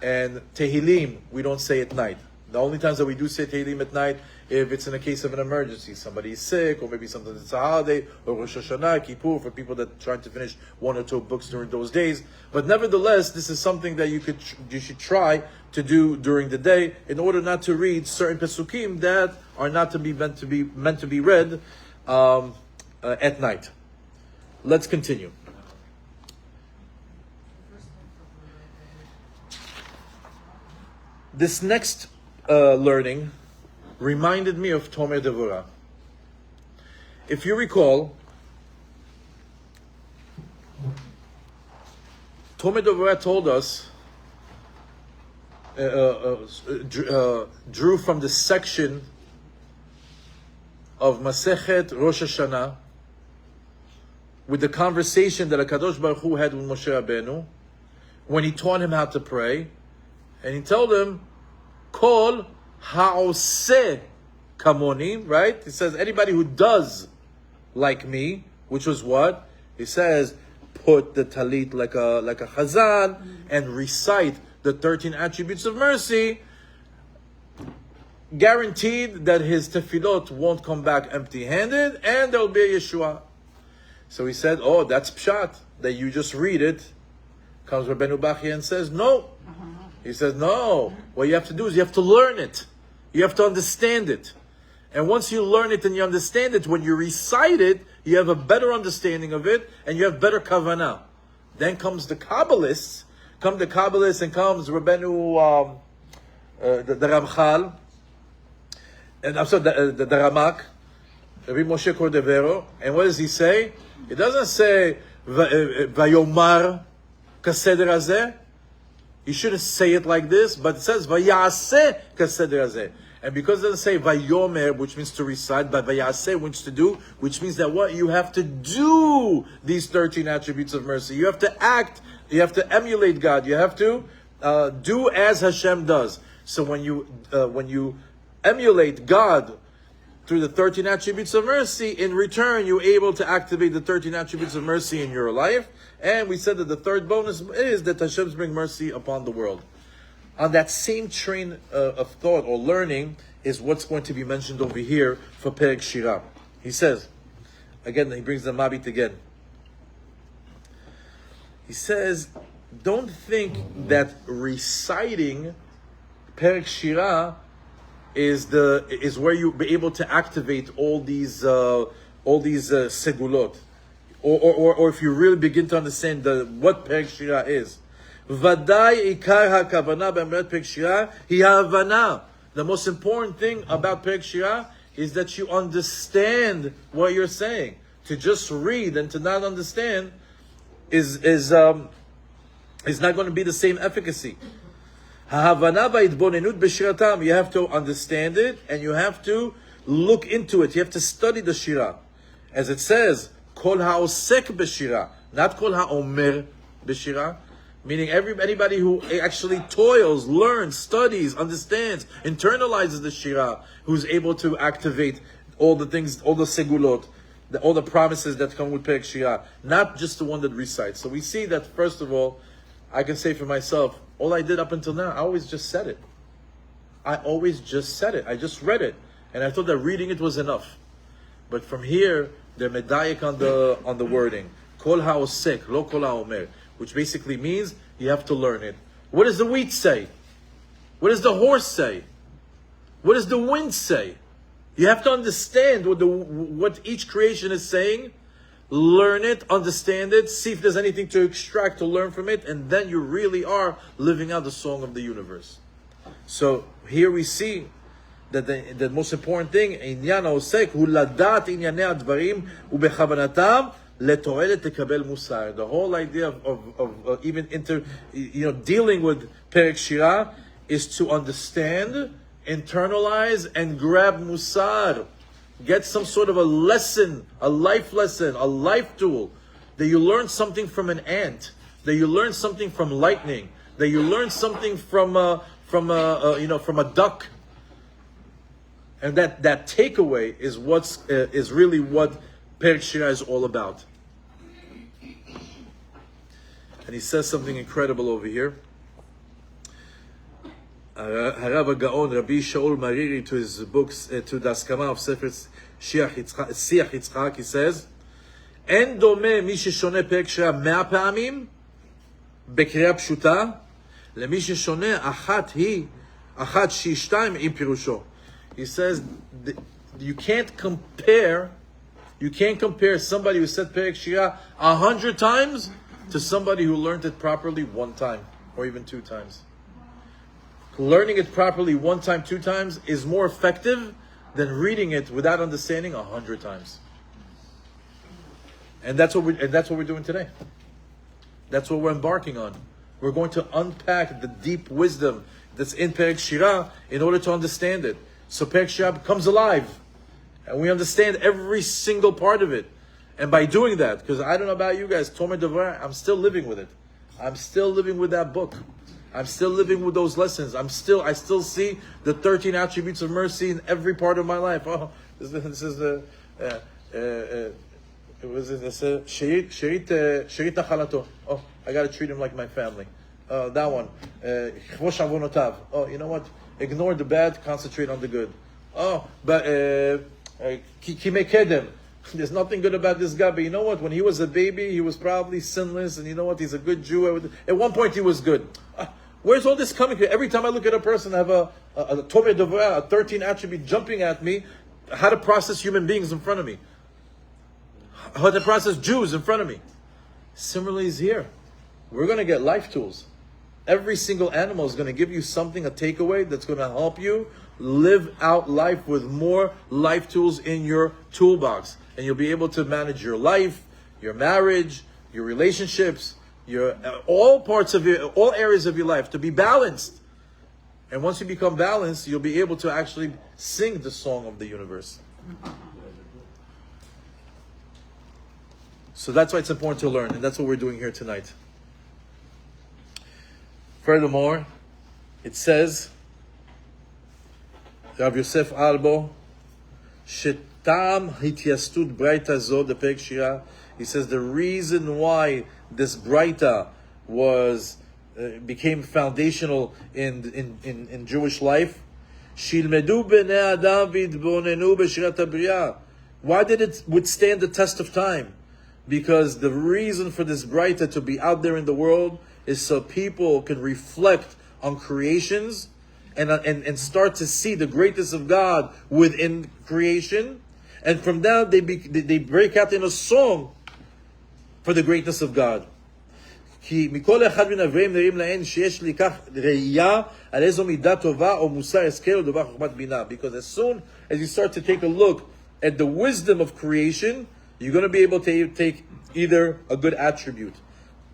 And Tehillim, we don't say at night. The only times that we do say Tehillim at night, if it's in a case of an emergency, somebody is sick, or maybe something that's a holiday, or Rosh Hashanah, Kippur, for people that are trying to finish 1 or 2 books during those days. But nevertheless, this is something that you should try to do during the day, in order not to read certain pesukim that are not to be meant to be read at night. Let's continue. This next learning reminded me of Tomer Devorah. If you recall, Tomer Devorah told us, drew from the section of Masechet Rosh Hashanah with the conversation that HaKadosh Baruch Hu had with Moshe Rabbeinu when he taught him how to pray, and he told him, Kol ha'oseh kamoni, right? He says, anybody who does like me, which was what? He says, put the talit like a chazan and recite the 13 attributes of mercy, guaranteed that his tefillot won't come back empty-handed, and there'll be a Yeshua. So he said, oh, that's pshat, that you just read it. Comes Rabbeinu Bachya and says, no. He says, no. What you have to do is you have to learn it. You have to understand it. And once you learn it and you understand it, when you recite it, you have a better understanding of it, and you have better kavanah. Then comes the Kabbalists. Come the Kabbalists and comes Rabbeinu, the Ramchal, and I'm sorry, the Ramak, Rabbi Moshe Cordovero. And what does he say? It doesn't say Vayomar Kaseder Hazeh. You shouldn't say it like this, but it says Vayaseh Kaseder Hazeh. And because it doesn't say Vayomer, which means to recite, but Vayaseh, which to do, which means that what? You have to do these 13 attributes of mercy. You have to act, you have to emulate God. You have to do as Hashem does. So when you emulate God through the 13 attributes of mercy, in return, you're able to activate the 13 attributes of mercy in your life. And we said that the third bonus is that Hashem's bring mercy upon the world. On that same train of thought or learning is what's going to be mentioned over here for Perek Shira. He says, again, he brings the Mabit again. He says, don't think that reciting Perek Shira is where you'll be able to activate all these segulot, or if you really begin to understand what Perek Shira is. Vaday ikar hakavana b'emret Perek Shira hi havana. The most important thing about Perek Shira is that you understand what you're saying. To just read and to not understand is not going to be the same efficacy. You have to understand it and you have to look into it. You have to study the Shira. As it says, Kol ha'osek b'shira, not Kol ha'omer b'shira. Meaning anybody who actually toils, learns, studies, understands, internalizes the Shira, who's able to activate all the things, all the segulot, all the promises that come with Perek Shira, not just the one that recites. So we see that, first of all, I can say for myself, all I did up until now, I always just said it. I just read it. And I thought that reading it was enough. But from here, they're medayik on the wording. Kol ha'osek, lo kol ha'omer. Which basically means you have to learn it. What does the wheat say? What does the horse say? What does the wind say? You have to understand what each creation is saying. Learn it, understand it, see if there's anything to extract, to learn from it, and then you really are living out the song of the universe. So here we see that the most important thing, inyan ha'osek hu ladat inyanei advarim ubechavanatam letoelet tekabel musar. The whole idea of even dealing with Perek Shira is to understand, internalize, and grab musar. Get some sort of a lesson, a life tool. That you learn something from an ant. That you learn something from lightning. That you learn something from a duck. And that takeaway is is really what Perek Shira is all about. And he says something incredible over here. Harav Gaon, Rabbi Shaul Mariri, to his books, to the Askama of Sefer Siach Yitzchak, he says, En dome mi sheshone Perek Shira 100 פעמים בקריאה פשוטה למי ששונה אחת שהיא 2 עם פירושו. He says you can't compare somebody who said Perek Shira 100 times to somebody who learned it properly 1 time or even 2 times. Learning it properly 1 time, 2 times is more effective than reading it without understanding 100 times. And that's what we're doing today. That's what we're embarking on. We're going to unpack the deep wisdom that's in Perek Shira in order to understand it. So Perek Shira becomes alive. And we understand every single part of it. And by doing that, because I don't know about you guys, Tomer Devar, I'm still living with it. I'm still living with that book. I'm still living with those lessons. I still see the 13 attributes of mercy in every part of my life. Oh, this is the Sherit Nachalato. Oh, I got to treat him like my family. That one. Oh, you know what? Ignore the bad, concentrate on the good. Oh, but Kimei Kedem. There's nothing good about this guy, but you know what? When he was a baby, he was probably sinless, and you know what? He's a good Jew. At one point, he was good. Where's all this coming from? Every time I look at a person, I have a Torah Devorah, a 13 attribute jumping at me, how to process human beings in front of me. How to process Jews in front of me. Similarly is here. We're going to get life tools. Every single animal is going to give you something, a takeaway that's going to help you live out life with more life tools in your toolbox. And you'll be able to manage your life, your marriage, your relationships, your all areas of your life to be balanced. And once you become balanced, you'll be able to actually sing the song of the universe. So that's why it's important to learn, and that's what we're doing here tonight. Furthermore, it says, Rav Yosef Albo, Shetam hityastud braita zod, the Perek Shira, he says the reason why this braita became foundational in Jewish life, Shilmedu bnei adam v'yitbonenu b'shirat habriya. Why did it withstand the test of time? Because the reason for this braita to be out there in the world is so people can reflect on creations and start to see the greatness of God within creation. And from that, they break out in a song for the greatness of God. Because as soon as you start to take a look at the wisdom of creation, you're going to be able to take either a good attribute,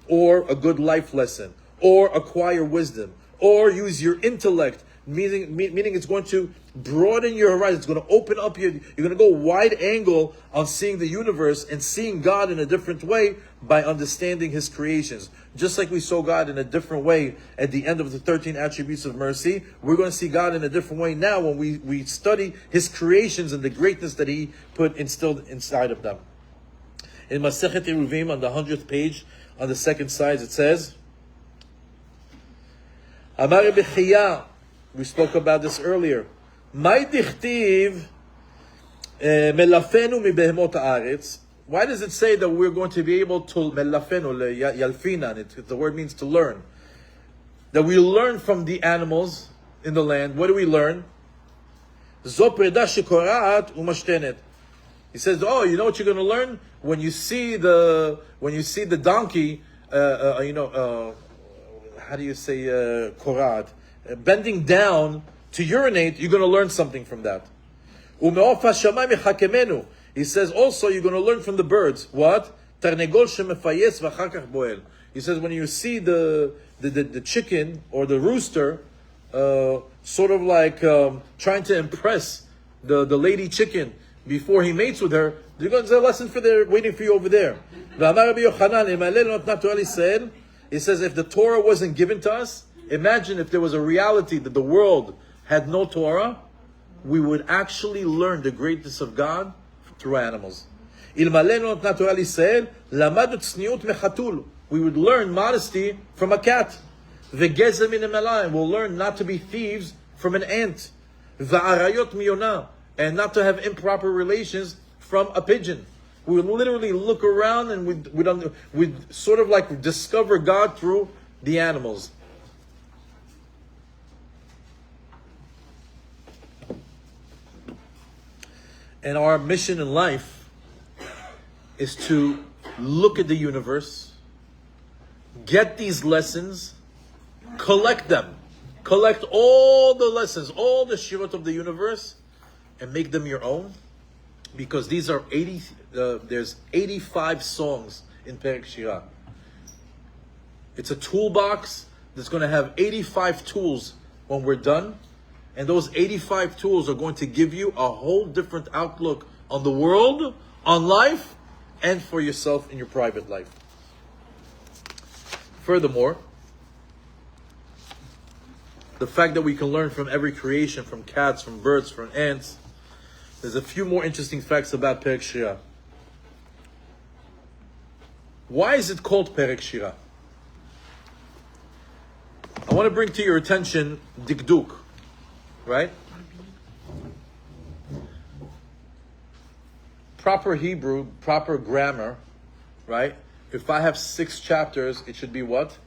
or a good life lesson, or acquire wisdom, or use your intellect, meaning it's going to broaden your horizon. It's going to open up you're going to go wide angle on seeing the universe and seeing God in a different way by understanding His creations. Just like we saw God in a different way at the end of the 13 attributes of mercy, we're going to see God in a different way now when we study His creations and the greatness that He instilled inside of them. In Masechet Eruvim, on the 100th page, on the second side, it says, Amar Rabbi Chiya, we spoke about this earlier. Mai dichtiv melafenu mi behemot haaretz. Why does it say that we're going to be able to melafenu yalfinan? The word means to learn. That we learn from the animals in the land. What do we learn? Zo preda shekorat umashtenet. He says, "Oh, you know what you're going to learn when you see the donkey. How do you say korad? Bending down to urinate. You're going to learn something from that. He says also you're going to learn from the birds. What? He says when you see the chicken or the rooster, sort of like trying to impress the lady chicken before he mates with her, there's a lesson waiting for you over there. He says if the Torah wasn't given to us, imagine if there was a reality that the world had no Torah, we would actually learn the greatness of God through animals. We would learn modesty from a cat. We'll learn not to be thieves from an ant. And not to have improper relations from a pigeon. We would literally look around and we'd sort of like discover God through the animals. And our mission in life is to look at the universe, get these lessons, collect them, collect all the lessons, all the shirot of the universe, and make them your own. Because these are there's 85 songs in Perek Shira. It's a toolbox that's going to have 85 tools when we're done. And those 85 tools are going to give you a whole different outlook on the world, on life, and for yourself in your private life. Furthermore, the fact that we can learn from every creation, from cats, from birds, from ants, there's a few more interesting facts about Perek Shira. Why is it called Perek Shira? I want to bring to your attention Dikduk. Right? proper Hebrew, proper grammar, right? If I have 6 chapters, it should be what?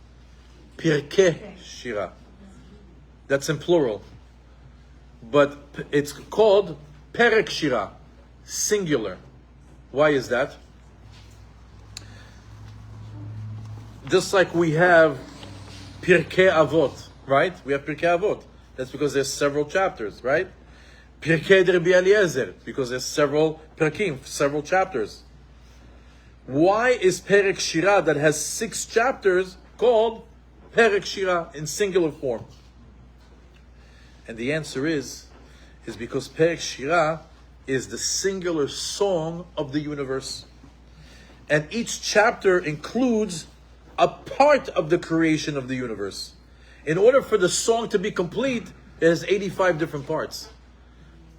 Perek Shira. That's in plural. But it's called Perek Shira, singular. Why is that? Just like we have Pirkei Avot, right? We have Pirkei Avot. That's because there's several chapters, right? Pirkei de Rabbi Eliezer, because there's several Pirkim, several chapters. Why is Perek Shira that has 6 chapters called Perek Shira in singular form? And the answer is because Perek Shira is the singular song of the universe. And each chapter includes a part of the creation of the universe. In order for the song to be complete, it has 85 different parts.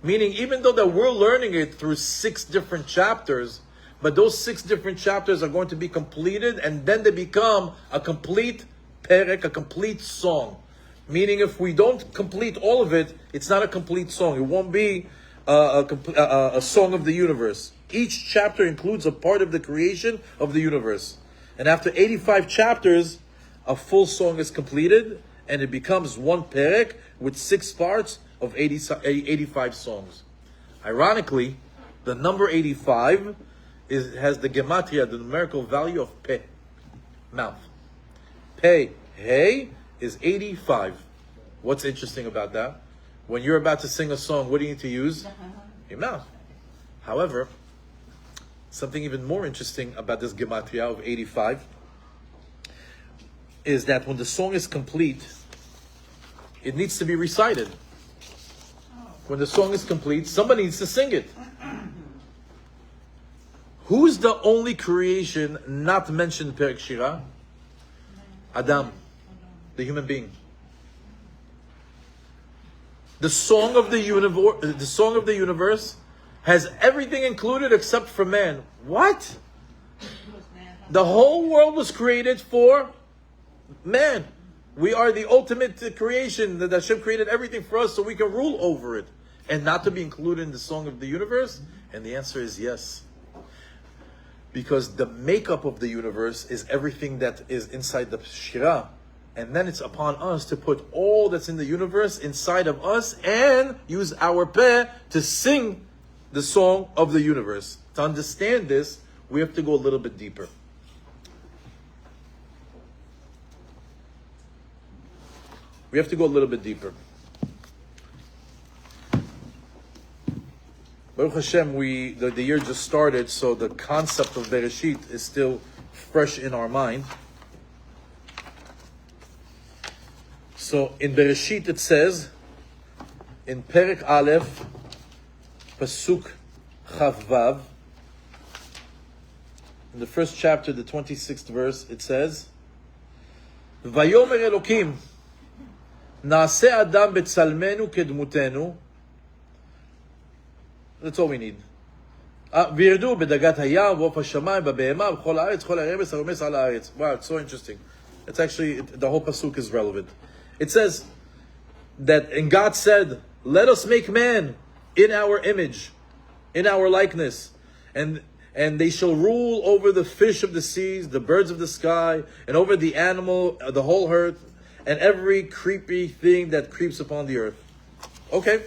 Meaning, even though that we're learning it through 6 different chapters, but those 6 different chapters are going to be completed, and then they become a complete perek, a complete song. Meaning, if we don't complete all of it, it's not a complete song. It won't be a song of the universe. Each chapter includes a part of the creation of the universe. And after 85 chapters, a full song is completed, and it becomes one perek with 6 parts of 85 songs. Ironically, the number 85 has the gematria, the numerical value of pe, mouth. Pe, hey, is 85. What's interesting about that? When you're about to sing a song, what do you need to use? Your mouth. However, something even more interesting about this gematria of 85 is that when the song is complete, it needs to be recited. When the song is complete, somebody needs to sing it. Who's the only creation not mentioned in Perek Shira? Adam, the human being. The song of the universe has everything included except for man. What? The whole world was created for man. We are the ultimate creation. That Hashem created everything for us so we can rule over it. And not to be included in the song of the universe? And the answer is yes. Because the makeup of the universe is everything that is inside the Shira. And then it's upon us to put all that's in the universe inside of us and use our peh to sing the song of the universe. To understand this, we have to go a little bit deeper. We have to go a little bit deeper. Baruch Hashem, the year just started, so the concept of Bereshit is still fresh in our mind. So in Bereshit it says, in Perek Aleph, Pasuk Chav Vav, in the first chapter, the 26th verse, it says, Vayomer Elokim, Naaseh Adam betzalmenu kedmutenu. That's all we need. וירדו בדגת הים, ועוף השמיים, בבהמה, בכל הארץ, כל הרמס, הרומס על הארץ. Wow, it's so interesting. It's actually, the whole pasuk is relevant. It says that, and God said, let us make man in our image, in our likeness, and they shall rule over the fish of the seas, the birds of the sky, and over the animal, the whole earth, and every creepy thing that creeps upon the earth. Okay.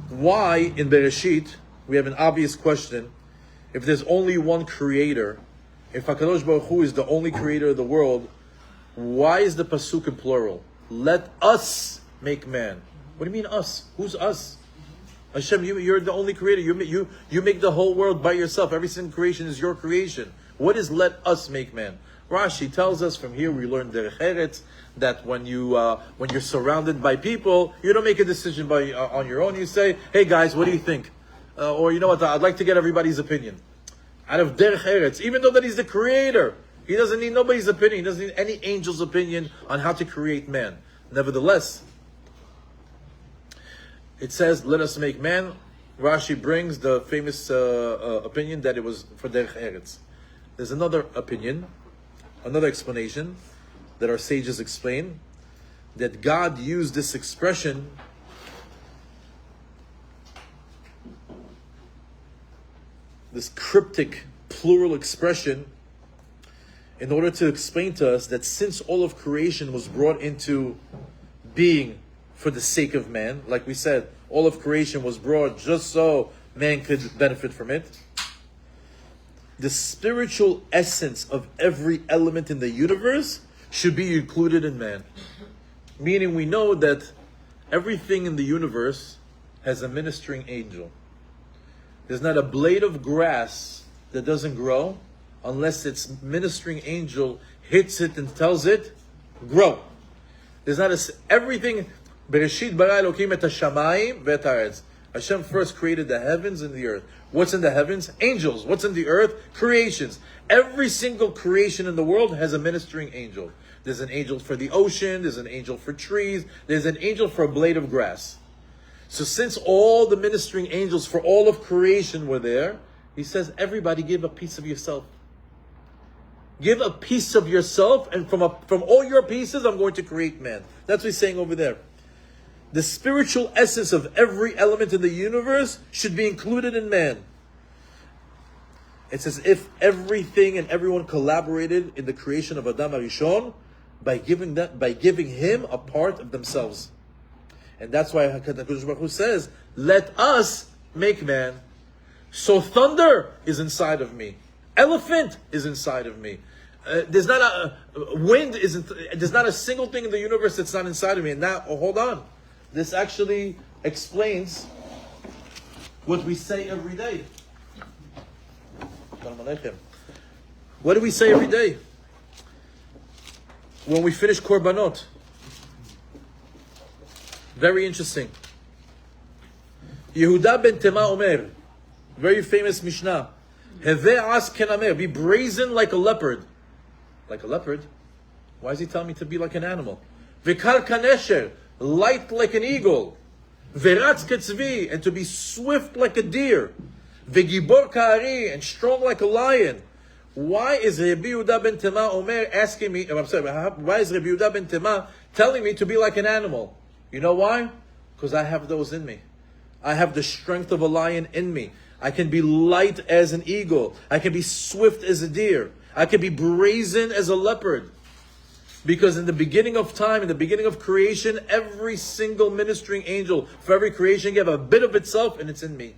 Why in Bereshit, we have an obvious question, if there's only one creator, if HaKadosh Baruch Hu is the only creator of the world, why is the pasuk in plural? Let us make man. What do you mean us? Who's us? Hashem, you're the only creator. You make the whole world by yourself. Every single creation is your creation. What is let us make man? Rashi tells us from here, we learn derech eretz, that when you're surrounded by people, you don't make a decision on your own. You say, hey guys, what do you think? Or you know what, I'd like to get everybody's opinion. Out of derech eretz, even though that he's the creator, he doesn't need nobody's opinion. He doesn't need any angel's opinion on how to create man. Nevertheless, it says, let us make man. Rashi brings the famous opinion that it was for derech eretz. There's another opinion, another explanation that our sages explain, that God used this expression this cryptic plural expression in order to explain to us that since all of creation was brought into being for the sake of man, like we said, all of creation was brought just so man could benefit from it. The spiritual essence of every element in the universe should be included in man. Meaning we know that everything in the universe has a ministering angel. There's not a blade of grass that doesn't grow unless its ministering angel hits it and tells it, grow. There's not everything. Bereshit bara Elokim et hashamayim ve'et haaretz. Hashem first created the heavens and the earth. What's in the heavens? Angels. What's in the earth? Creations. Every single creation in the world has a ministering angel. There's an angel for the ocean. There's an angel for trees. There's an angel for a blade of grass. So since all the ministering angels for all of creation were there, he says, everybody give a piece of yourself. Give a piece of yourself, and from all your pieces, I'm going to create man. That's what he's saying over there. The spiritual essence of every element in the universe should be included in man. It's as if everything and everyone collaborated in the creation of Adam HaRishon by giving him a part of themselves. And that's why HaKadosh Baruch Hu says, let us make man. So thunder is inside of me. Elephant is inside of me. There's not a wind isn't. There's not a single thing in the universe that's not inside of me. And now, hold on. This actually explains what we say every day. What do we say every day? When we finish Korbanot. Very interesting. Yehuda ben Tema Omer, very famous Mishnah. Heve'as kenamer, be brazen like a leopard. Like a leopard? Why is he telling me to be like an animal? V'kal kanesher, light like an eagle. Ve'ratz ketzvi, and to be swift like a deer. Ve'gibor ka'ari, and strong like a lion. Why is Rabbi Yehuda ben Tema Omer asking me, why is Rabbi Yehuda ben Tema telling me to be like an animal? You know why? Because I have those in me. I have the strength of a lion in me. I can be light as an eagle. I can be swift as a deer. I can be brazen as a leopard. Because in the beginning of time, in the beginning of creation, every single ministering angel for every creation gave a bit of itself, and it's in me.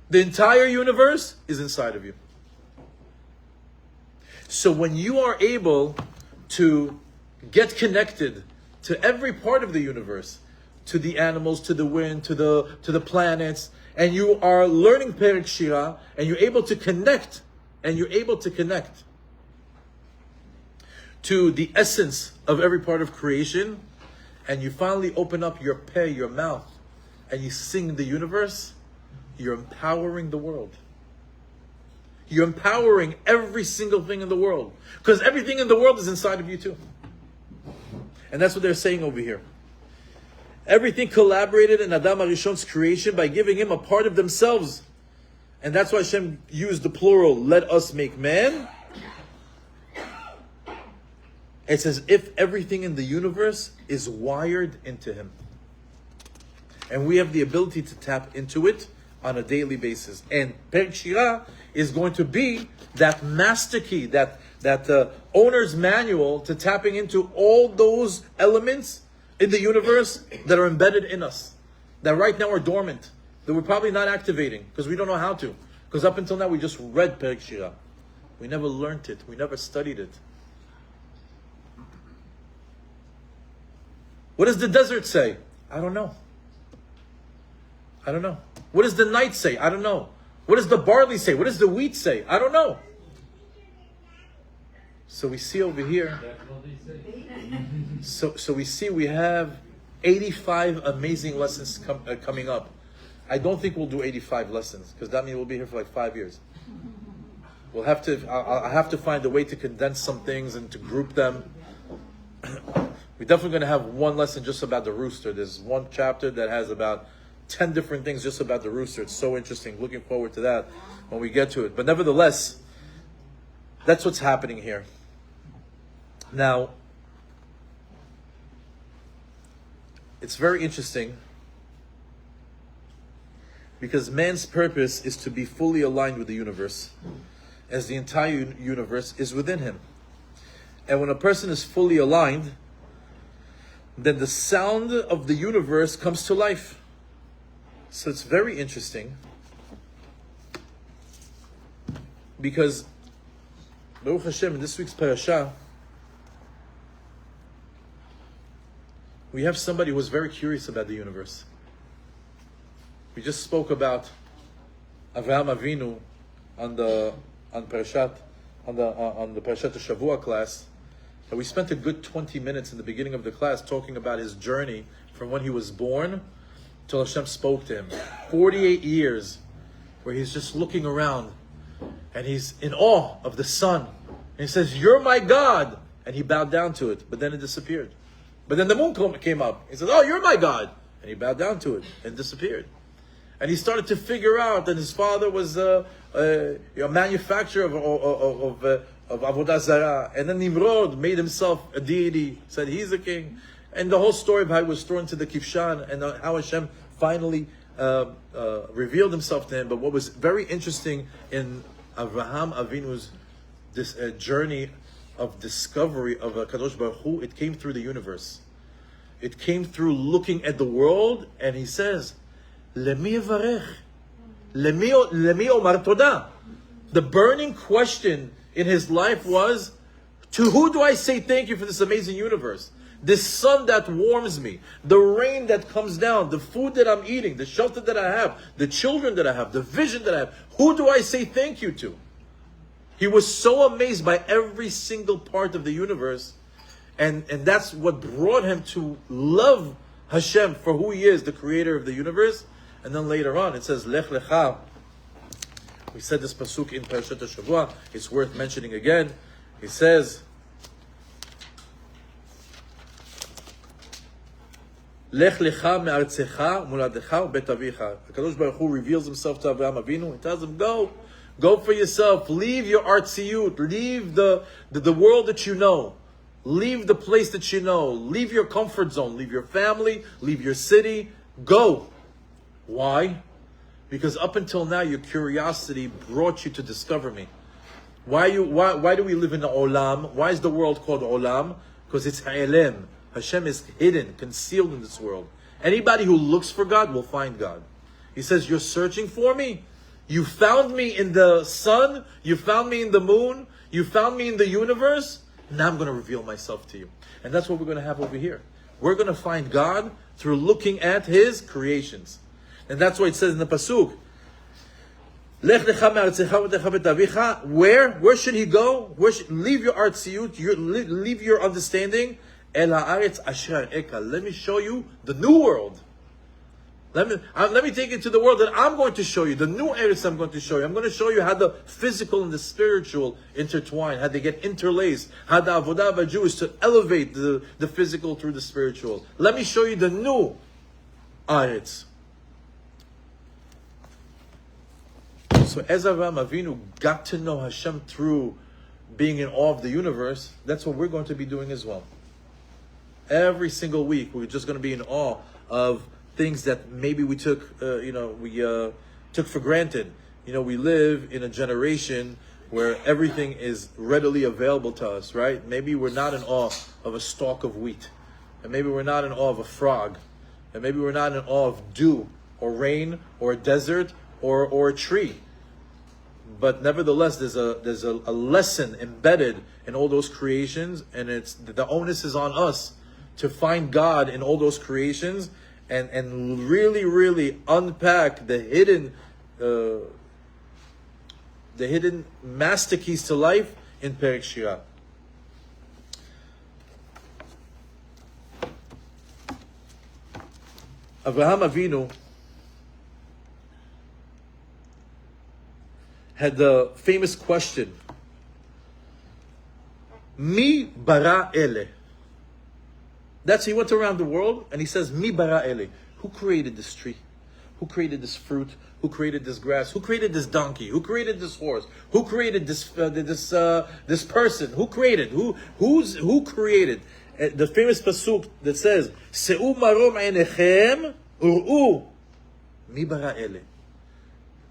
The entire universe is inside of you. So when you are able to get connected to every part of the universe, to the animals, to the wind, to the planets, and you are learning Perek Shira, and you're able to connect, to the essence of every part of creation, and you finally open up your peh, your mouth, and you sing the universe, you're empowering the world. You're empowering every single thing in the world. Because everything in the world is inside of you too. And that's what they're saying over here. Everything collaborated in Adam HaRishon's creation by giving him a part of themselves. And that's why Hashem used the plural, let us make man. It's as if everything in the universe is wired into him. And we have the ability to tap into it on a daily basis. And Perek Shira is going to be that master key, that owner's manual to tapping into all those elements in the universe that are embedded in us, that right now are dormant, that we're probably not activating because we don't know how to. Because up until now we just read Perek Shira. We never learned it. We never studied it. What does the desert say? I don't know. What does the night say? I don't know. What does the barley say? What does the wheat say? I don't know. So we see over here. So we see we have 85 amazing lessons coming up. I don't think we'll do 85 lessons because that means we'll be here for like 5 years. We'll have to. I have to find a way to condense some things and to group them. We're definitely going to have one lesson just about the rooster. There's one chapter that has about 10 different things just about the rooster. It's so interesting. Looking forward to that when we get to it. But nevertheless, that's what's happening here. Now, it's very interesting Because man's purpose is to be fully aligned with the universe, as the entire universe is within him. And when a person is fully aligned, then the sound of the universe comes to life. So it's very interesting, because Baruch Hashem, in this week's parasha, we have somebody who was very curious about the universe. We just spoke about Avraham Avinu on the Parashat Shavua class, and we spent a good 20 minutes in the beginning of the class talking about his journey from when he was born till Hashem spoke to him. 48 years where he's just looking around and he's in awe of the sun. And he says, "You're my God." And he bowed down to it, but then it disappeared. But then the moon came up. He said, "Oh, you're my God." And he bowed down to it and disappeared. And he started to figure out that his father was a manufacturer of Avodah Zarah. And then Nimrod made himself a deity, said he's a king. And the whole story of how he was thrown to the Kifshan and how Hashem finally revealed himself to him. But what was very interesting in Avraham Avinu's this journey of discovery of Kadosh Baruch Hu, it came through the universe. It came through looking at the world, and he says, "Lemi evarech, lemi omar toda." The burning question in his life was, to who do I say thank you for this amazing universe? This sun that warms me, the rain that comes down, the food that I'm eating, the shelter that I have, the children that I have, the vision that I have. Who do I say thank you to? He was so amazed by every single part of the universe, and that's what brought him to love Hashem for who he is, the creator of the universe. And then later on it says, Lech Lecha. We said this pasuk in Parashat Shavua. It's worth mentioning again. He says, Lech Lecha me'artzecha muladecha u'bet avicha. HaKadosh Baruch Hu reveals himself to Avraham Avinu and tells him, Go for yourself. Leave your artziyut. Leave the world that you know. Leave the place that you know. Leave your comfort zone. Leave your family. Leave your city. Go. Why? Because up until now, your curiosity brought you to discover me. Why do we live in the olam? Why is the world called olam? Because it's ha'elem. Hashem is hidden, concealed in this world. Anybody who looks for God will find God. He says, you're searching for me? You found me in the sun. You found me in the moon. You found me in the universe. Now I'm going to reveal myself to you. And that's what we're going to have over here. We're going to find God through looking at His creations. And that's why it says in the Pasuk, Where should he go? Leave your artziyut, leave your understanding. Let me show you the new world. Let me take you to the world that I'm going to show you, the new Eretz I'm going to show you. I'm going to show you how the physical and the spiritual intertwine, how they get interlaced, how the avodah of a Jew is to elevate the physical through the spiritual. Let me show you the new Eretz. So as Avraham Avinu got to know Hashem through being in awe of the universe, that's what we're going to be doing as well. Every single week, we're just going to be in awe of things that maybe we took, took for granted. We live in a generation where everything is readily available to us, right? Maybe we're not in awe of a stalk of wheat, and maybe we're not in awe of a frog, and maybe we're not in awe of dew, or rain, or a desert, or a tree. But nevertheless, there's a lesson embedded in all those creations, and it's the onus is on us to find God in all those creations and really, really unpack the hidden master keys to life in Perek Shira. Avraham Avinu had the famous question, Mi bara ele? He went around the world and he says, Mi bara ele? Who created this tree? Who created this fruit? Who created this grass? Who created this donkey? Who created this horse? Who created this person? Who created? Who created? The famous pasuk that says, Se'u marom einechem ur'u mi bara ele?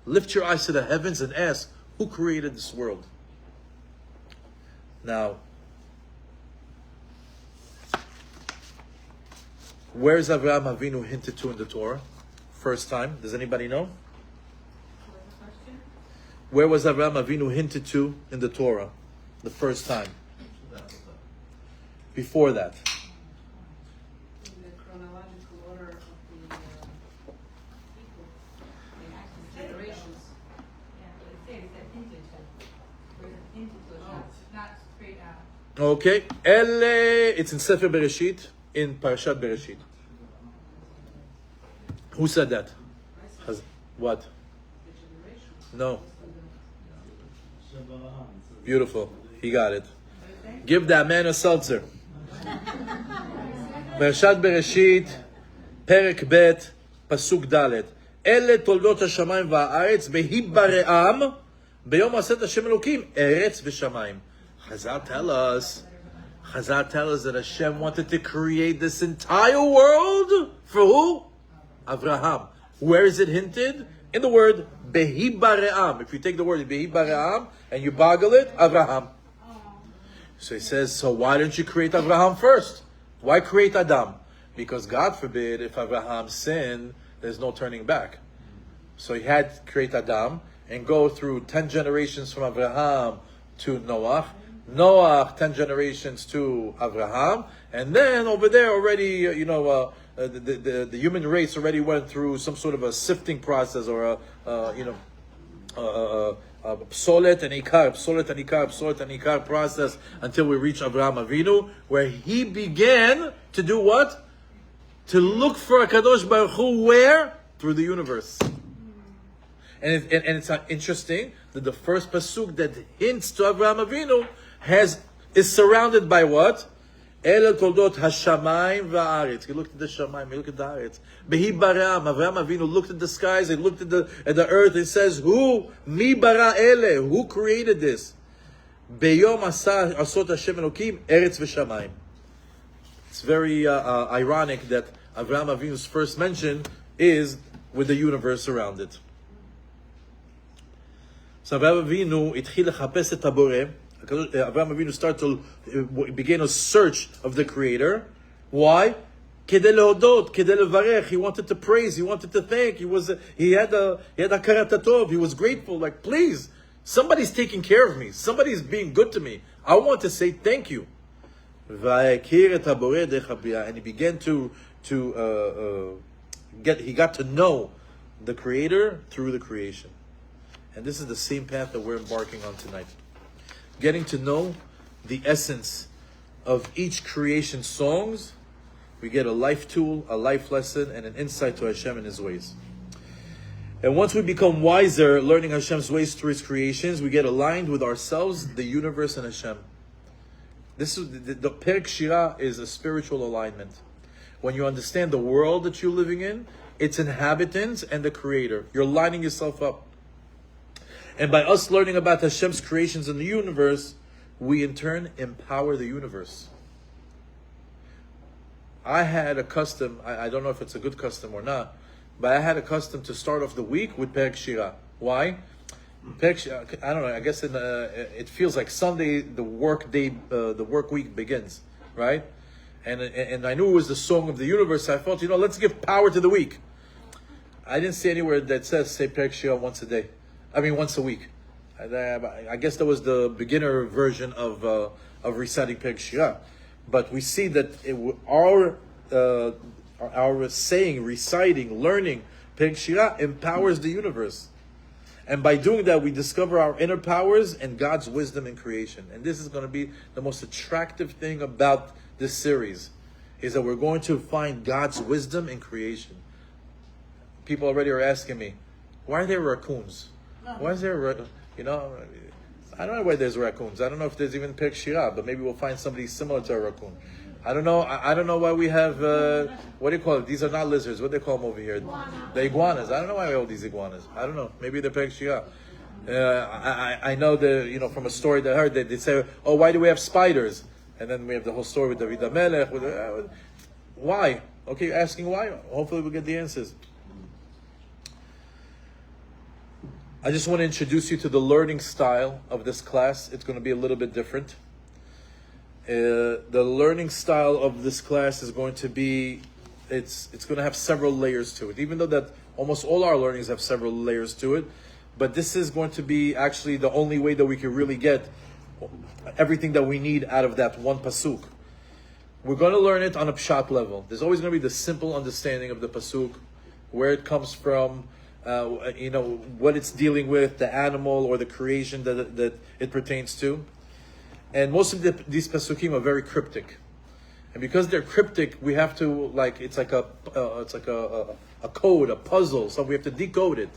Lift your eyes to the heavens and ask, who created this world? Now, where is Avraham Avinu hinted to in the Torah? First time. Does anybody know? Where was Avraham Avinu hinted to in the Torah? The first time. Before that. In the chronological order of the people, the active generations. Yeah, but it says that hinted to. Where's it hinted to? Not straight out. Okay. It's in Sefer Bereshit, in Parashat Bereshit. Who said that? What? The generations. No. Beautiful. He got it. Give that man a seltzer. Parashat Bereshit, Perek Bet, Pasuk Dalet. אלה תולדות השמיים והארץ, בהיברעם, ביום עשת השם אלוקים, ארץ ושמיים. Chazal tell us that Hashem wanted to create this entire world for who? Avraham. Where is it hinted? In the word Behibaream. If you take the word Behibaream and you boggle it, Avraham. So he says, so why didn't you create Avraham first? Why create Adam? Because God forbid, if Avraham sinned, there's no turning back. So he had to create Adam and go through 10 generations from Avraham to Noah. Noah, 10 generations to Avraham. And then over there already, the human race already went through some sort of a sifting process or psolet and ikar process until we reach Avraham Avinu, where he began to do what? To look for a Kadosh Baruch Hu where? Through the universe. And it's interesting that the first pasuk that hints to Avraham Avinu is surrounded by what? El toldot hashamayim va'aretz. He looked at the shamayim, he looked at the aretz. Behi baram, Avraham Avinu looked at the skies, he looked at the earth, and says, who? Mi bara ele. Who created this? Beyom asot Hashem Elokim, eretz v'shamayim. It's very ironic that Avraham Avinu's first mention is with the universe around it. So Avraham Avinu itchil lechapes et haboreh. Avraham Avinu started to begin a search of the Creator. Why? Kedei lehodot, kedei levarech. He wanted to praise. He wanted to thank. He had hakarat hatov. He was grateful. Like, please, somebody's taking care of me. Somebody's being good to me. I want to say thank you. And he began he got to know the Creator through the creation. And this is the same path that we're embarking on tonight. Getting to know the essence of each creation songs, we get a life tool, a life lesson, and an insight to Hashem and His ways. And once we become wiser, learning Hashem's ways through His creations, we get aligned with ourselves, the universe, and Hashem. This is the Perek Shira is a spiritual alignment. When you understand the world that you're living in, its inhabitants, and the Creator, you're lining yourself up. And by us learning about Hashem's creations in the universe, we in turn empower the universe. I had a custom, I don't know if it's a good custom or not, but I had a custom to start off the week with Perek Shira. Why? Perek Shira, I don't know, I guess it feels like Sunday, the work week begins, right? And I knew it was the song of the universe, so I felt, let's give power to the week. I didn't see anywhere that says, say Perek Shira once a week. I guess that was the beginner version of reciting Perek Shira. But we see that our saying, reciting, learning Perek Shira empowers the universe. And by doing that, we discover our inner powers and God's wisdom in creation. And this is going to be the most attractive thing about this series, is that we're going to find God's wisdom in creation. People already are asking me, why are there raccoons? Why is there, I don't know why there's raccoons. I don't know if there's even Perek Shira, but maybe we'll find somebody similar to a raccoon. I don't know. I don't know why we have, what do you call it? These are not lizards. What do they call them over here? The iguanas. I don't know why we have all these iguanas. I don't know. Maybe they're Perek Shira. I know from a story that I heard, they say, oh, why do we have spiders? And then we have the whole story with David HaMelech. Why? Okay, you're asking why? Hopefully we'll get the answers. I just want to introduce you to the learning style of this class. It's going to be a little bit different. The learning style of this class is going to be, it's going to have several layers to it, even though that almost all our learnings have several layers to it. But this is going to be actually the only way that we can really get everything that we need out of that one pasuk. We're going to learn it on a pshat level. There's always going to be the simple understanding of the pasuk, where it comes from, what it's dealing with, the animal or the creation that it pertains to. And most of these pasukim are very cryptic. And because they're cryptic, we have to, it's like a code, a puzzle, so we have to decode it.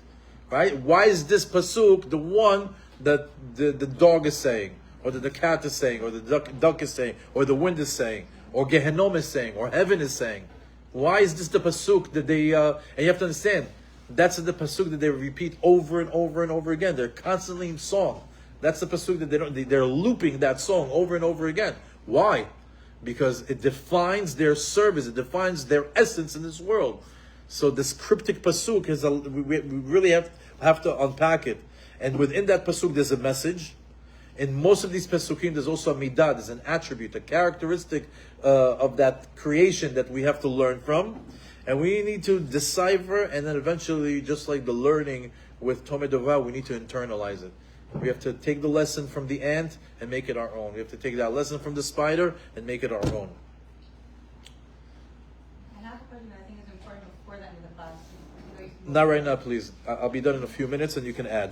Right? Why is this pasuk the one that the dog is saying, or that the cat is saying, or the duck is saying, or the wind is saying, or Gehenom is saying, or heaven is saying? Why is this the pasuk that they? And you have to understand, that's the pasuk that they repeat over and over and over again. They're constantly in song. That's the pasuk that they're looping that song over and over again. Why? Because it defines their service. It defines their essence in this world. So this cryptic pasuk is we really have to unpack it. And within that pasuk, there's a message. In most of these pasukim, there's also a midah, there's an attribute, a characteristic of that creation that we have to learn from. And we need to decipher, and then eventually, just like the learning with Tomei Dova, we need to internalize it. We have to take the lesson from the ant and make it our own. We have to take that lesson from the spider and make it our own. Not right now, please. I'll be done in a few minutes and you can add.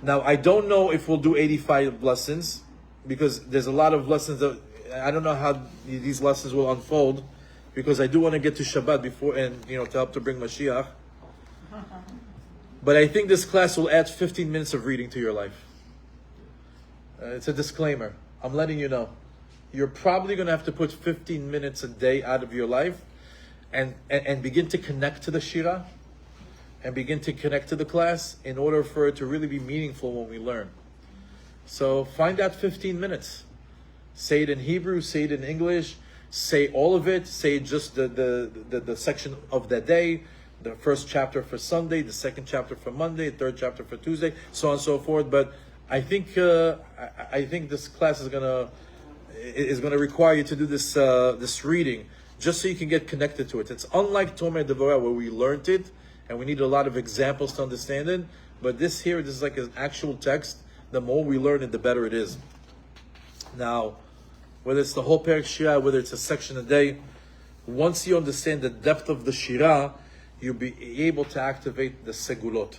Now, I don't know if we'll do 85 lessons, because there's a lot of lessons that I don't know how these lessons will unfold, because I do want to get to Shabbat before, and to help to bring Mashiach. But I think this class will add 15 minutes of reading to your life. It's a disclaimer. I'm letting you know. You're probably going to have to put 15 minutes a day out of your life and begin to connect to the Shira and begin to connect to the class in order for it to really be meaningful when we learn. So find that 15 minutes. Say it in Hebrew, say it in English, say all of it, say just the section of that day, the first chapter for Sunday, the second chapter for Monday, the third chapter for Tuesday, so on and so forth. But I think this class is gonna require you to do this reading just so you can get connected to it. It's unlike Tomei Devorah, where we learned it and we need a lot of examples to understand it. But this is like an actual text. The more we learn it, the better it is. Now, whether it's the whole Perek Shira, whether it's a section a day, once you understand the depth of the Shira, you'll be able to activate the segulot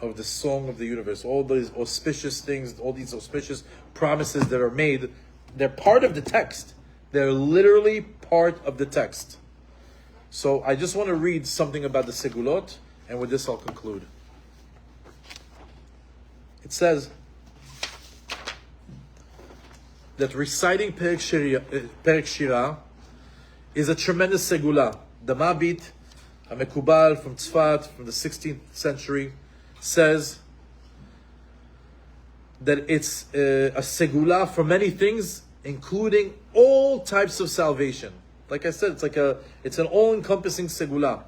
of the song of the universe. All these auspicious things, all these auspicious promises that are made, they're part of the text. They're literally part of the text. So I just want to read something about the segulot, and with this I'll conclude. It says that reciting Perek Shira is a tremendous segula. The Mabit, a Mekubal from Tzfat, from the 16th century, says that it's a segula for many things, including all types of salvation. Like I said, it's an all-encompassing segula.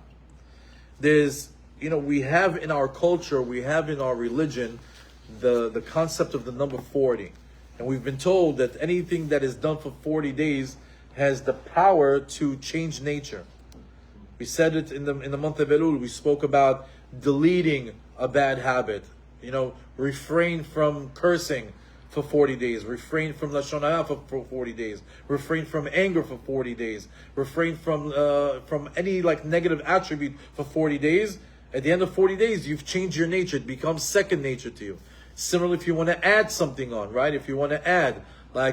There's, we have in our culture, we have in our religion, the concept of the number 40. And we've been told that anything that is done for 40 days has the power to change nature. We said it in the month of Elul. We spoke about deleting a bad habit. Refrain from cursing for 40 days. Refrain from Lashon Hara for 40 days. Refrain from anger for 40 days. Refrain from any negative attribute for 40 days. At the end of 40 days, you've changed your nature. It becomes second nature to you. Similarly, if you want to add something on, right? If you want to add, I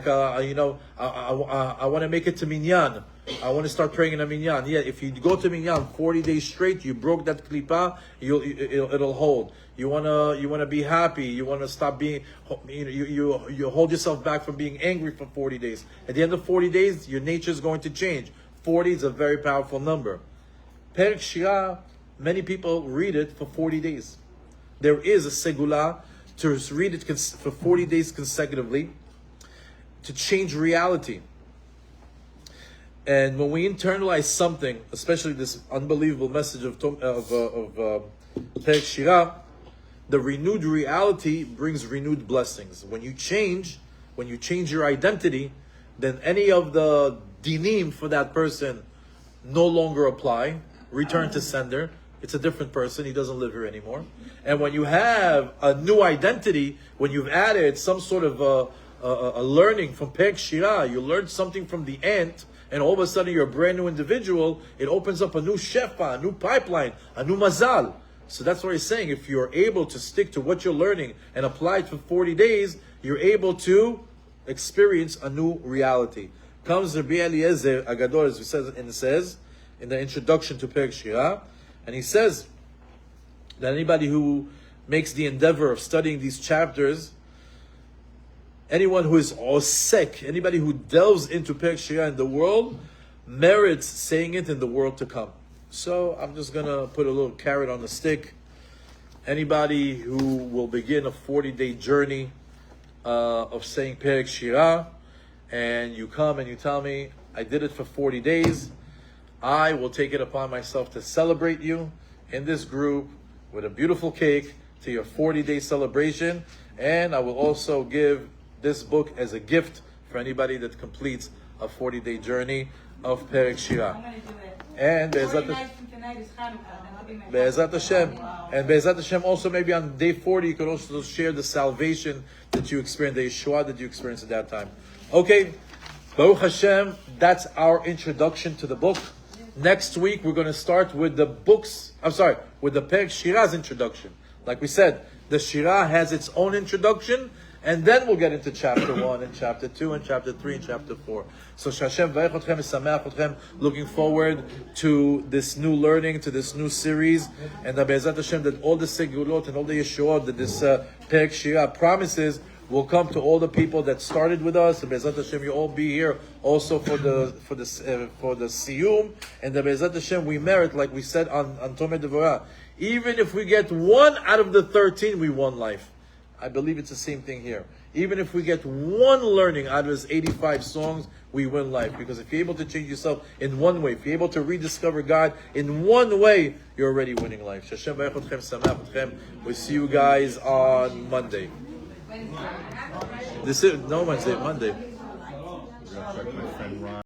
want to make it to Minyan. I want to start praying in a Minyan. Yeah, if you go to Minyan 40 days straight, you broke that klipa, it'll hold. You wanna be happy. You want to stop being, you hold yourself back from being angry for 40 days. At the end of 40 days, your nature is going to change. 40 is a very powerful number. Perek Shira, many people read it for 40 days. There is a segula to read it for 40 days consecutively to change reality. And when we internalize something, especially this unbelievable message of Perek Shira, the renewed reality brings renewed blessings. When you change your identity, then any of the dinim for that person no longer apply. Return to sender. It's a different person. He doesn't live here anymore. And when you have a new identity, when you've added some sort of a learning from Perek Shira, you learned something from the ant, and all of a sudden you're a brand new individual, it opens up a new shefa, a new pipeline, a new mazal. So that's what he's saying. If you're able to stick to what you're learning and apply it for 40 days, you're able to experience a new reality. Comes Rabbi Eliezer Agadol, as it says in the introduction to Perek Shira, and he says that anybody who makes the endeavor of studying these chapters, anyone who is osek, anybody who delves into Perek Shira in the world, merits saying it in the world to come. So I'm just going to put a little carrot on the stick. Anybody who will begin a 40-day journey of saying Perek Shira, and you come and you tell me, I did it for 40 days, I will take it upon myself to celebrate you in this group with a beautiful cake to your 40-day celebration, and I will also give this book as a gift for anybody that completes a 40-day journey of Perek Shira. I'm going to do it. And 40 nights from tonight is Hanukkah. That'll be my Be'ezat Hashem. And Be'ezat Hashem, also maybe on day 40, you could also share the salvation that you experienced, the Yeshua that you experienced at that time. Okay, Baruch Hashem, that's our introduction to the book. Next week, we're going to start with the with the Perek Shira's introduction. Like we said, the Shira has its own introduction, and then we'll get into chapter 1 and chapter 2 and chapter 3 and chapter 4. So Hashem v'ayich otchem v'sameach otchem, looking forward to this new learning, to this new series, and Be'ezat Hashem that all the segulot and all the yeshuot that this Perek Shira promises will come to all the people that started with us. And Be'ezat Hashem, you all be here also for the siyum, and the Be'ezat Hashem we merit, like we said on Tomei Devorah, even if we get 1 out of the 13, we won life. I believe it's the same thing here. Even if we get 1 learning out of his 85 songs, we win life. Because if you're able to change yourself in one way, if you're able to rediscover God in one way, you're already winning life. Hashem v'ayich otchem, sameach otchem. We'll see you guys on Monday. This is no Wednesday, Monday.